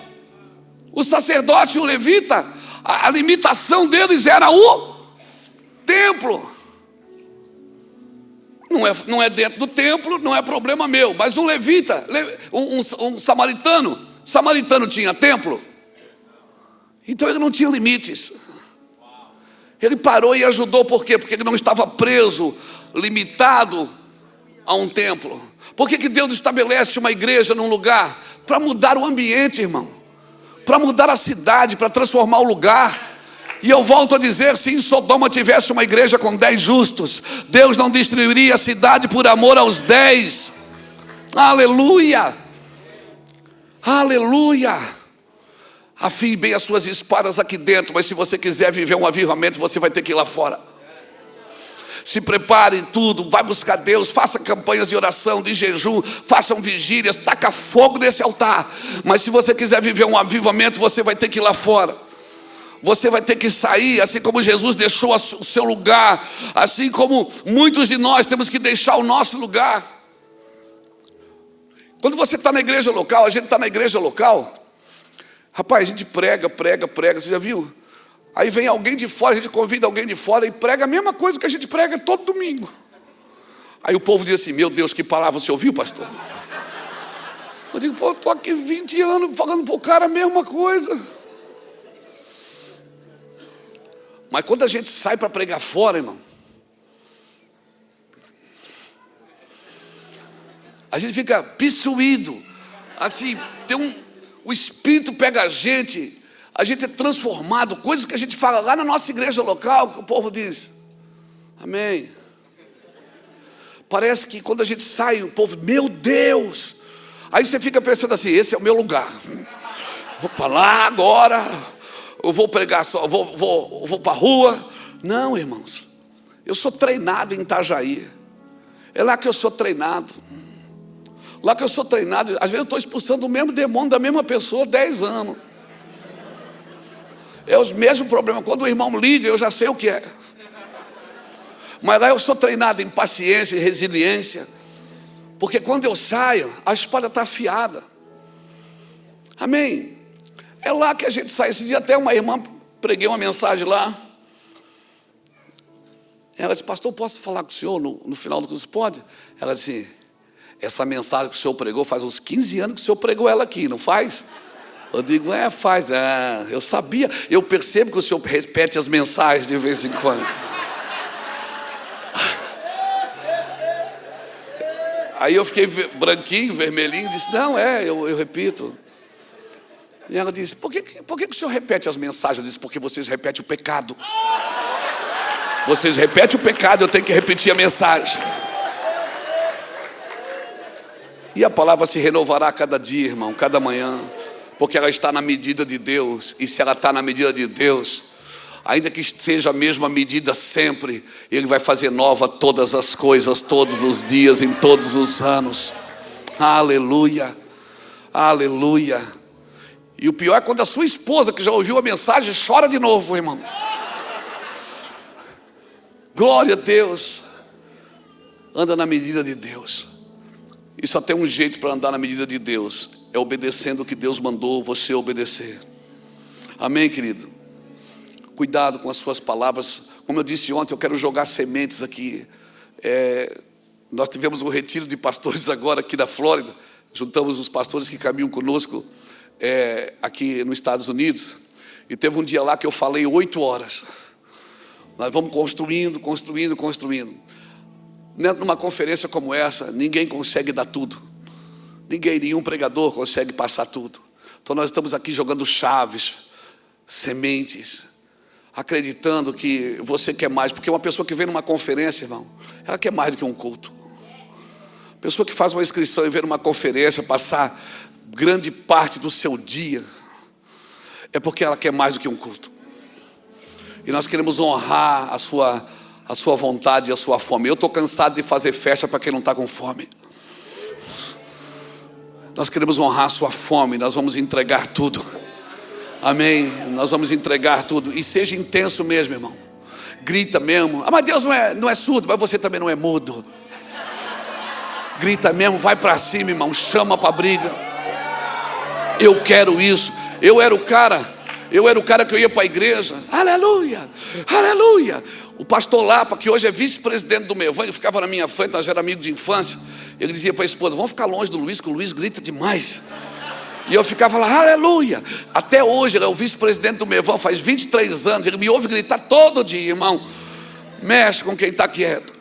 O sacerdote e o levita, a limitação deles era o templo. Não é dentro do templo, não é problema meu. Mas um levita, um samaritano tinha templo? Então ele não tinha limites. Ele parou e ajudou. Por quê? Porque ele não estava preso, limitado a um templo. Por que Deus estabelece uma igreja num lugar? Para mudar o ambiente, irmão. Para mudar a cidade, para transformar o lugar. E eu volto a dizer: se em Sodoma tivesse uma igreja com 10 justos, Deus não destruiria a cidade por amor aos 10. Aleluia. Aleluia. Afie bem as suas espadas aqui dentro, mas se você quiser viver um avivamento, você vai ter que ir lá fora. Se prepare em tudo, vai buscar Deus, faça campanhas de oração, de jejum, façam vigílias, taca fogo nesse altar. Mas se você quiser viver um avivamento, você vai ter que ir lá fora. Você vai ter que sair, assim como Jesus deixou o seu lugar, assim como muitos de nós temos que deixar o nosso lugar. Quando você está na igreja local, a gente está na igreja local, Rapaz, a gente prega, você já viu? Aí vem alguém de fora, a gente convida alguém de fora e prega a mesma coisa que a gente prega todo domingo. Aí o povo diz assim: meu Deus, que palavra você ouviu, pastor? Eu digo: pô, estou aqui 20 anos falando para o cara a mesma coisa. Mas quando a gente sai para pregar fora, irmão, a gente fica possuído. Assim, o Espírito pega a gente é transformado. Coisas que a gente fala lá na nossa igreja local, que o povo diz: amém. Parece que quando a gente sai, o povo: meu Deus. Aí você fica pensando assim: esse é o meu lugar. Vou para lá agora. Eu vou pregar só, vou para a rua. Não, irmãos. Eu sou treinado em Itajaí. É lá que eu sou treinado. Lá que eu sou treinado. Às vezes eu estou expulsando o mesmo demônio da mesma pessoa 10 anos. É os mesmos problemas. Quando o irmão liga, eu já sei o que é. Mas lá eu sou treinado em paciência e resiliência. Porque quando eu saio, a espada está afiada. Amém. É lá que a gente sai. Esse dia até uma irmã, preguei uma mensagem lá. Ela disse: pastor, posso falar com o senhor no final do curso? Pode? Ela disse: essa mensagem que o senhor pregou, faz uns 15 anos que o senhor pregou ela aqui, não faz? Eu digo: faz. Eu sabia. Eu percebo que o senhor repete as mensagens de vez em quando. Aí eu fiquei branquinho, vermelhinho, disse: não, eu repito. E ela disse: por que o senhor repete as mensagens? Eu disse: porque vocês repetem o pecado. Vocês repetem o pecado, eu tenho que repetir a mensagem. E a palavra se renovará a cada dia, irmão, cada manhã. Porque ela está na medida de Deus. E se ela está na medida de Deus, ainda que esteja a mesma medida sempre, Ele vai fazer nova todas as coisas, todos os dias, em todos os anos. Aleluia, aleluia. E o pior é quando a sua esposa, que já ouviu a mensagem, chora de novo, irmão. Glória a Deus. Anda na medida de Deus. E só tem um jeito para andar na medida de Deus: é obedecendo o que Deus mandou você obedecer. Amém, querido? Cuidado com as suas palavras. Como eu disse ontem, eu quero jogar sementes aqui. Nós tivemos um retiro de pastores agora aqui da Flórida. Juntamos os pastores que caminham conosco aqui nos Estados Unidos. E teve um dia lá que eu falei 8 horas. Nós vamos construindo. Numa conferência como essa, ninguém consegue dar tudo. Nenhum pregador consegue passar tudo. Então nós estamos aqui jogando chaves, sementes, acreditando que você quer mais. Porque uma pessoa que vem numa conferência, irmão, ela quer mais do que um culto. Pessoa que faz uma inscrição e vem numa conferência, passar grande parte do seu dia, é porque ela quer mais do que um culto. E nós queremos honrar a sua vontade e a sua fome. Eu estou cansado de fazer festa para quem não está com fome. Nós queremos honrar a sua fome. Nós vamos entregar tudo. Amém? Nós vamos entregar tudo. E seja intenso mesmo, irmão. Grita mesmo. Mas Deus não é surdo, mas você também não é mudo. Grita mesmo, vai para cima, irmão. Chama para a briga. Eu quero isso. Eu era o cara que eu ia para a igreja. Aleluia, aleluia. O pastor Lapa, que hoje é vice-presidente do Mevan, ele ficava na minha frente, nós éramos amigos de infância. Ele dizia para a esposa: vamos ficar longe do Luiz, que o Luiz grita demais. E eu ficava lá: aleluia. Até hoje ele é o vice-presidente do Mevan, faz 23 anos. Ele me ouve gritar todo dia, irmão. Mexe com quem está quieto.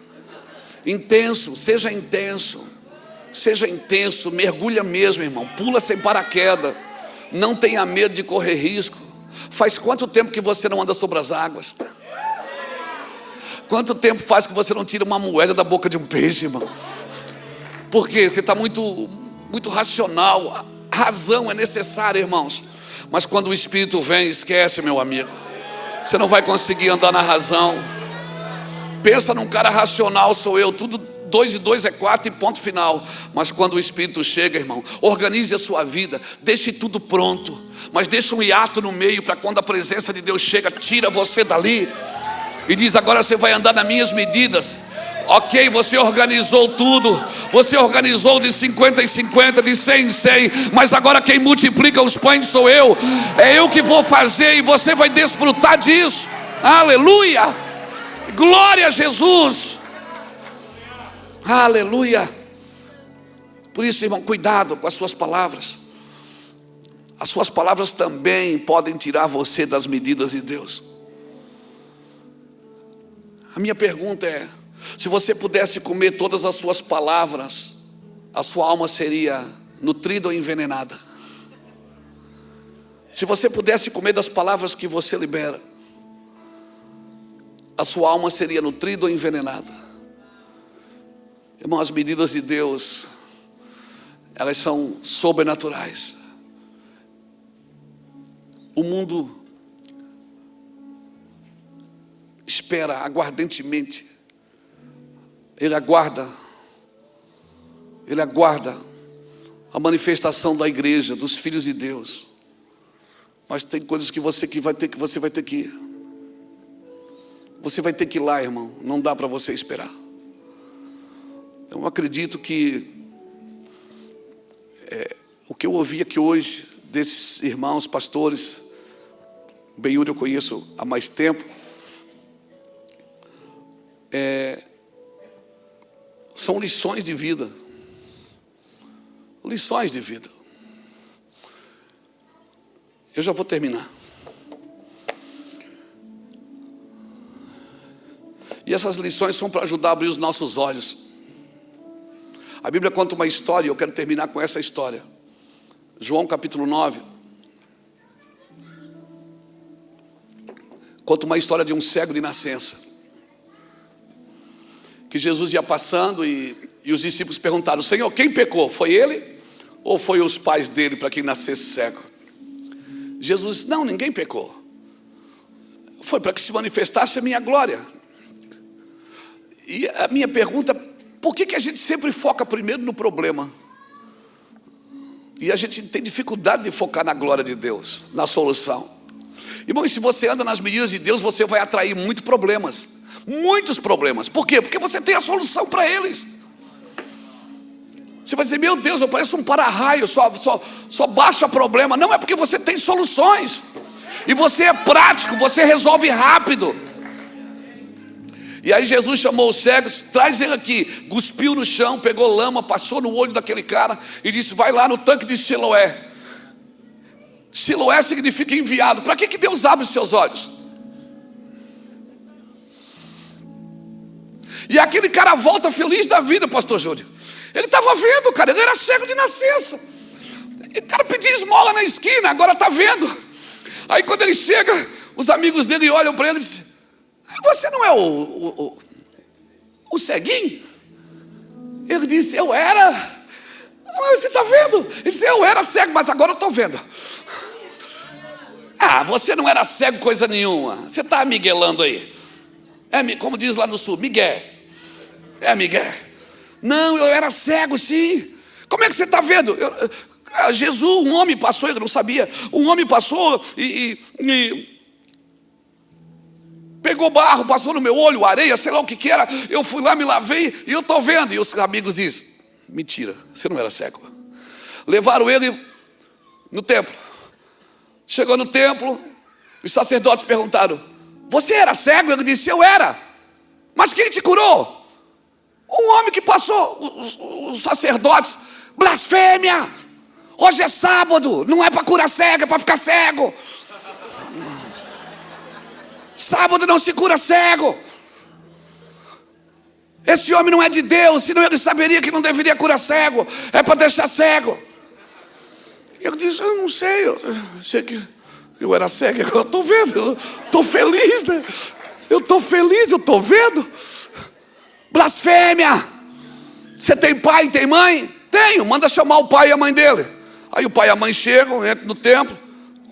Intenso, seja intenso. Seja intenso, mergulha mesmo, irmão. Pula sem paraquedas. Não tenha medo de correr risco. Faz quanto tempo que você não anda sobre as águas? Quanto tempo faz que você não tira uma moeda da boca de um peixe, irmão? Porque você está muito racional. A razão é necessária, irmãos. Mas quando o Espírito vem, esquece, meu amigo. Você não vai conseguir andar na razão. Pensa num cara racional, sou eu. Tudo 2 e 2 é 4 e ponto final. Mas quando o Espírito chega, irmão, organize a sua vida. Deixe tudo pronto. Mas deixe um hiato no meio, para quando a presença de Deus chega, tira você dali e diz: agora você vai andar nas minhas medidas. Ok, você organizou tudo, Você organizou de 50 em 50, de 100 em 100, mas agora quem multiplica os pães sou eu. É eu que vou fazer e você vai desfrutar disso. Aleluia! Glória a Jesus! Aleluia! Por isso, irmão, cuidado com as suas palavras. As suas palavras também podem tirar você das medidas de Deus. A minha pergunta é: se você pudesse comer todas as suas palavras, a sua alma seria nutrida ou envenenada? Se você pudesse comer das palavras que você libera, a sua alma seria nutrida ou envenenada? Irmão, as medidas de Deus, elas são sobrenaturais. O mundo espera aguardentemente. Ele aguarda a manifestação da igreja, dos filhos de Deus. Mas tem coisas que você vai ter que ir. Você vai ter que ir lá, irmão. Não dá para você esperar. Eu acredito que o que eu ouvi aqui hoje desses irmãos pastores, Benhur eu conheço há mais tempo, são lições de vida. Lições de vida. Eu já vou terminar. E essas lições são para ajudar a abrir os nossos olhos. A Bíblia conta uma história, eu quero terminar com essa história. João capítulo 9. Conta uma história de um cego de nascença. Que Jesus ia passando e os discípulos perguntaram: Senhor, quem pecou? Foi ele ou foi os pais dele para que nascesse cego? Jesus disse: não, ninguém pecou. Foi para que se manifestasse a minha glória. E a minha pergunta: por que a gente sempre foca primeiro no problema? E a gente tem dificuldade de focar na glória de Deus, na solução. Irmão, e se você anda nas medidas de Deus, você vai atrair muitos problemas. Muitos problemas. Por quê? Porque você tem a solução para eles. Você vai dizer: meu Deus, eu pareço um para-raio, só baixa problema. Não, é porque você tem soluções. E você é prático, você resolve rápido. E aí Jesus chamou os cegos: traz ele aqui. Cuspiu no chão, pegou lama, passou no olho daquele cara e disse: vai lá no tanque de Siloé. Siloé significa enviado. Para que Deus abre os seus olhos? E aquele cara volta feliz da vida, pastor Júlio. Ele estava vendo, cara, ele era cego de nascença. E o cara pedia esmola na esquina, agora está vendo. Aí quando ele chega, os amigos dele olham para ele e dizem: você não é o ceguinho? Ele disse: eu era. Mas você está vendo? Ele disse: eu era cego, mas agora eu estou vendo. Ah, você não era cego coisa nenhuma. Você está miguelando aí. Como diz lá no sul, migué. Migué. Não, eu era cego sim. Como é que você está vendo? Jesus, um homem passou, eu não sabia. Um homem passou e pegou barro, passou no meu olho, areia, sei lá o que era. Eu fui lá, me lavei e eu estou vendo. E os amigos dizem: mentira, você não era cego. Levaram ele no templo. Chegou no templo, os sacerdotes perguntaram: você era cego? Ele disse: eu era. Mas quem te curou? Um homem que passou. Os sacerdotes: blasfêmia! Hoje é sábado, não é para curar cego, é para ficar cego. Sábado não se cura cego. Esse homem não é de Deus, senão ele saberia que não deveria curar cego. É para deixar cego. Eu disse: eu não sei, eu sei que eu era cego, agora eu estou vendo, eu estou feliz, né? Eu estou feliz, eu estou vendo. Blasfêmia! Você tem pai e tem mãe? Tenho, manda chamar o pai e a mãe dele. Aí o pai e a mãe chegam, entram no templo.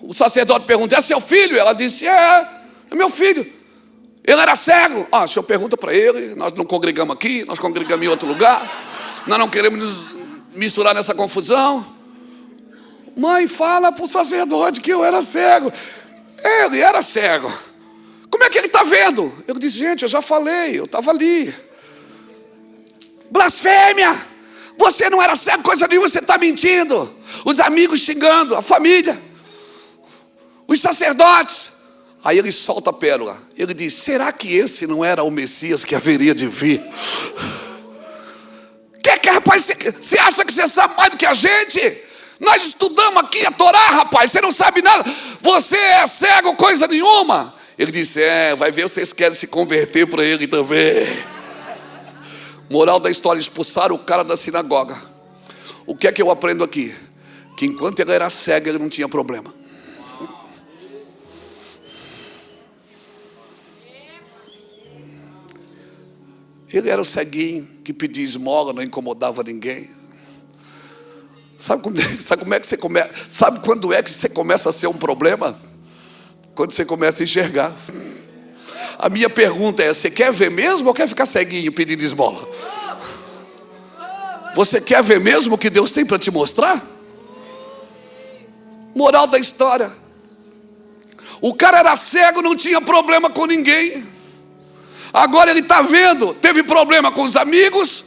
O sacerdote pergunta: é seu filho? Ela disse: é meu filho. Ele era cego. O senhor pergunta para ele. Nós não congregamos aqui, nós congregamos em outro lugar. Nós não queremos nos misturar nessa confusão. Mãe, fala para o sacerdote que eu era cego. Ele era cego. Como é que ele está vendo? Ele disse: gente, eu já falei, eu estava ali. Blasfêmia! Você não era cego, coisa nenhuma, você está mentindo. Os amigos xingando, a família, os sacerdotes. Aí ele solta a pérola. Ele diz: será que esse não era o Messias que haveria de vir? Rapaz, você acha que você sabe mais do que a gente? Nós estudamos aqui a Torá, rapaz, você não sabe nada. Você é cego, coisa nenhuma. Ele disse: vai ver, vocês querem se converter para ele também. Moral da história: expulsaram o cara da sinagoga. O que é que eu aprendo aqui? Que enquanto ele era cego, ele não tinha problema. Ele era o ceguinho que pedia esmola, não incomodava ninguém. Sabe como é que você começa? Sabe quando é que você começa a ser um problema? Quando você começa a enxergar. A minha pergunta é: você quer ver mesmo ou quer ficar ceguinho pedindo esmola? Você quer ver mesmo o que Deus tem para te mostrar? Moral da história: o cara era cego, não tinha problema com ninguém. Agora ele está vendo, teve problema com os amigos,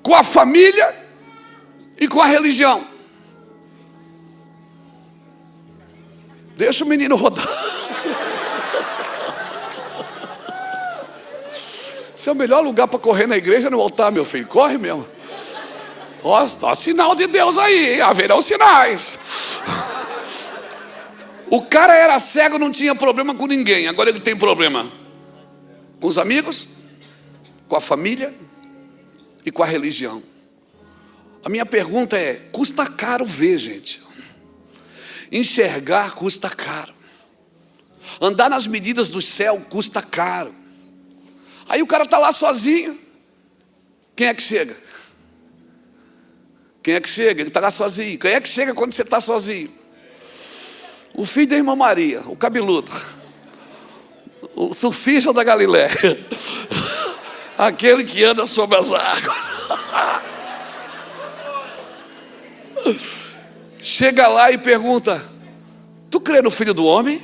com a família e com a religião. Deixa o menino rodar. Esse é o melhor lugar para correr na igreja, no altar, meu filho. Corre mesmo. Ó, sinal de Deus aí, haverão sinais. O cara era cego, não tinha problema com ninguém. Agora ele tem problema com os amigos, com a família e com a religião. A minha pergunta é: custa caro ver, gente. Enxergar custa caro. Andar nas medidas do céu custa caro. Aí o cara está lá sozinho. Quem é que chega? Quem é que chega? Ele está lá sozinho. Quem é que chega quando você está sozinho? O filho da irmã Maria, o cabeludo, o surfista da Galiléia, aquele que anda sobre as águas. Chega lá e pergunta: tu crê no Filho do Homem?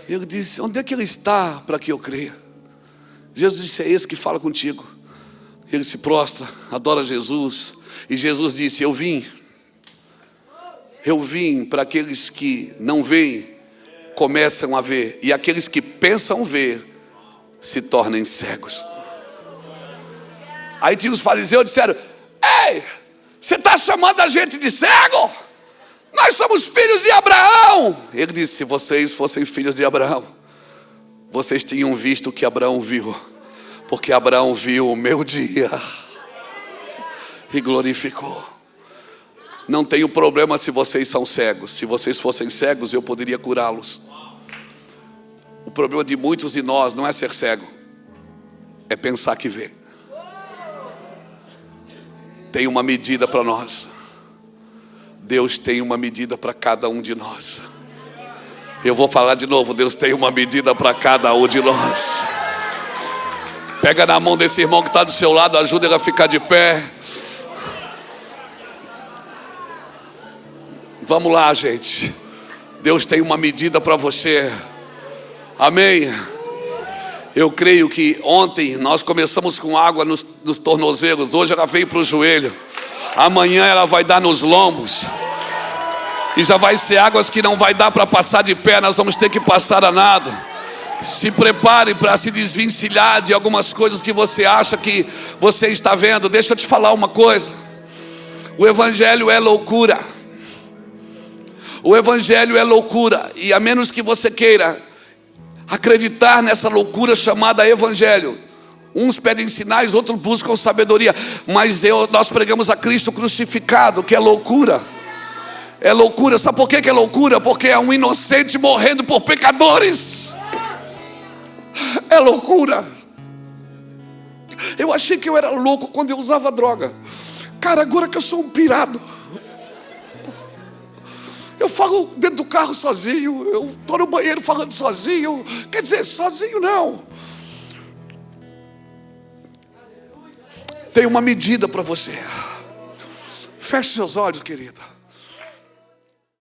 Ele disse: onde é que ele está para que eu creia? Jesus disse: é esse que fala contigo. Ele se prostra, adora Jesus. E Jesus disse: eu vim para aqueles que não veem, começam a ver, e aqueles que pensam ver, se tornem cegos. Aí tinha os fariseus, disseram: ei, você está chamando a gente de cego? Nós somos filhos de Abraão. Ele disse: se vocês fossem filhos de Abraão, vocês tinham visto o que Abraão viu, porque Abraão viu o meu dia e glorificou. Não tenho problema se vocês são cegos. Se vocês fossem cegos, eu poderia curá-los. O problema de muitos de nós não é ser cego, é pensar que vê. Tem uma medida para nós. Deus tem uma medida para cada um de nós. Eu vou falar de novo: Deus tem uma medida para cada um de nós. Pega na mão desse irmão que está do seu lado, ajuda ele a ficar de pé. Vamos lá, gente. Deus tem uma medida para você. Amém. Eu creio que ontem nós começamos com água nos tornozelos. Hoje ela veio para o joelho. Amanhã ela vai dar nos lombos. E já vai ser águas que não vai dar para passar de pé. Nós vamos ter que passar a nado. Se prepare para se desvencilhar de algumas coisas que você acha que você está vendo. Deixa eu te falar uma coisa. O evangelho é loucura. O evangelho é loucura. E a menos que você queira acreditar nessa loucura chamada evangelho, uns pedem sinais, outros buscam sabedoria, mas nós pregamos a Cristo crucificado, que é loucura. É loucura. Sabe por que é loucura? Porque é um inocente morrendo por pecadores. É loucura. Eu achei que eu era louco quando eu usava droga. Cara, agora que eu sou um pirado, eu falo dentro do carro sozinho, eu estou no banheiro falando sozinho. Quer dizer, sozinho não. Tem uma medida para você. Feche seus olhos, querida.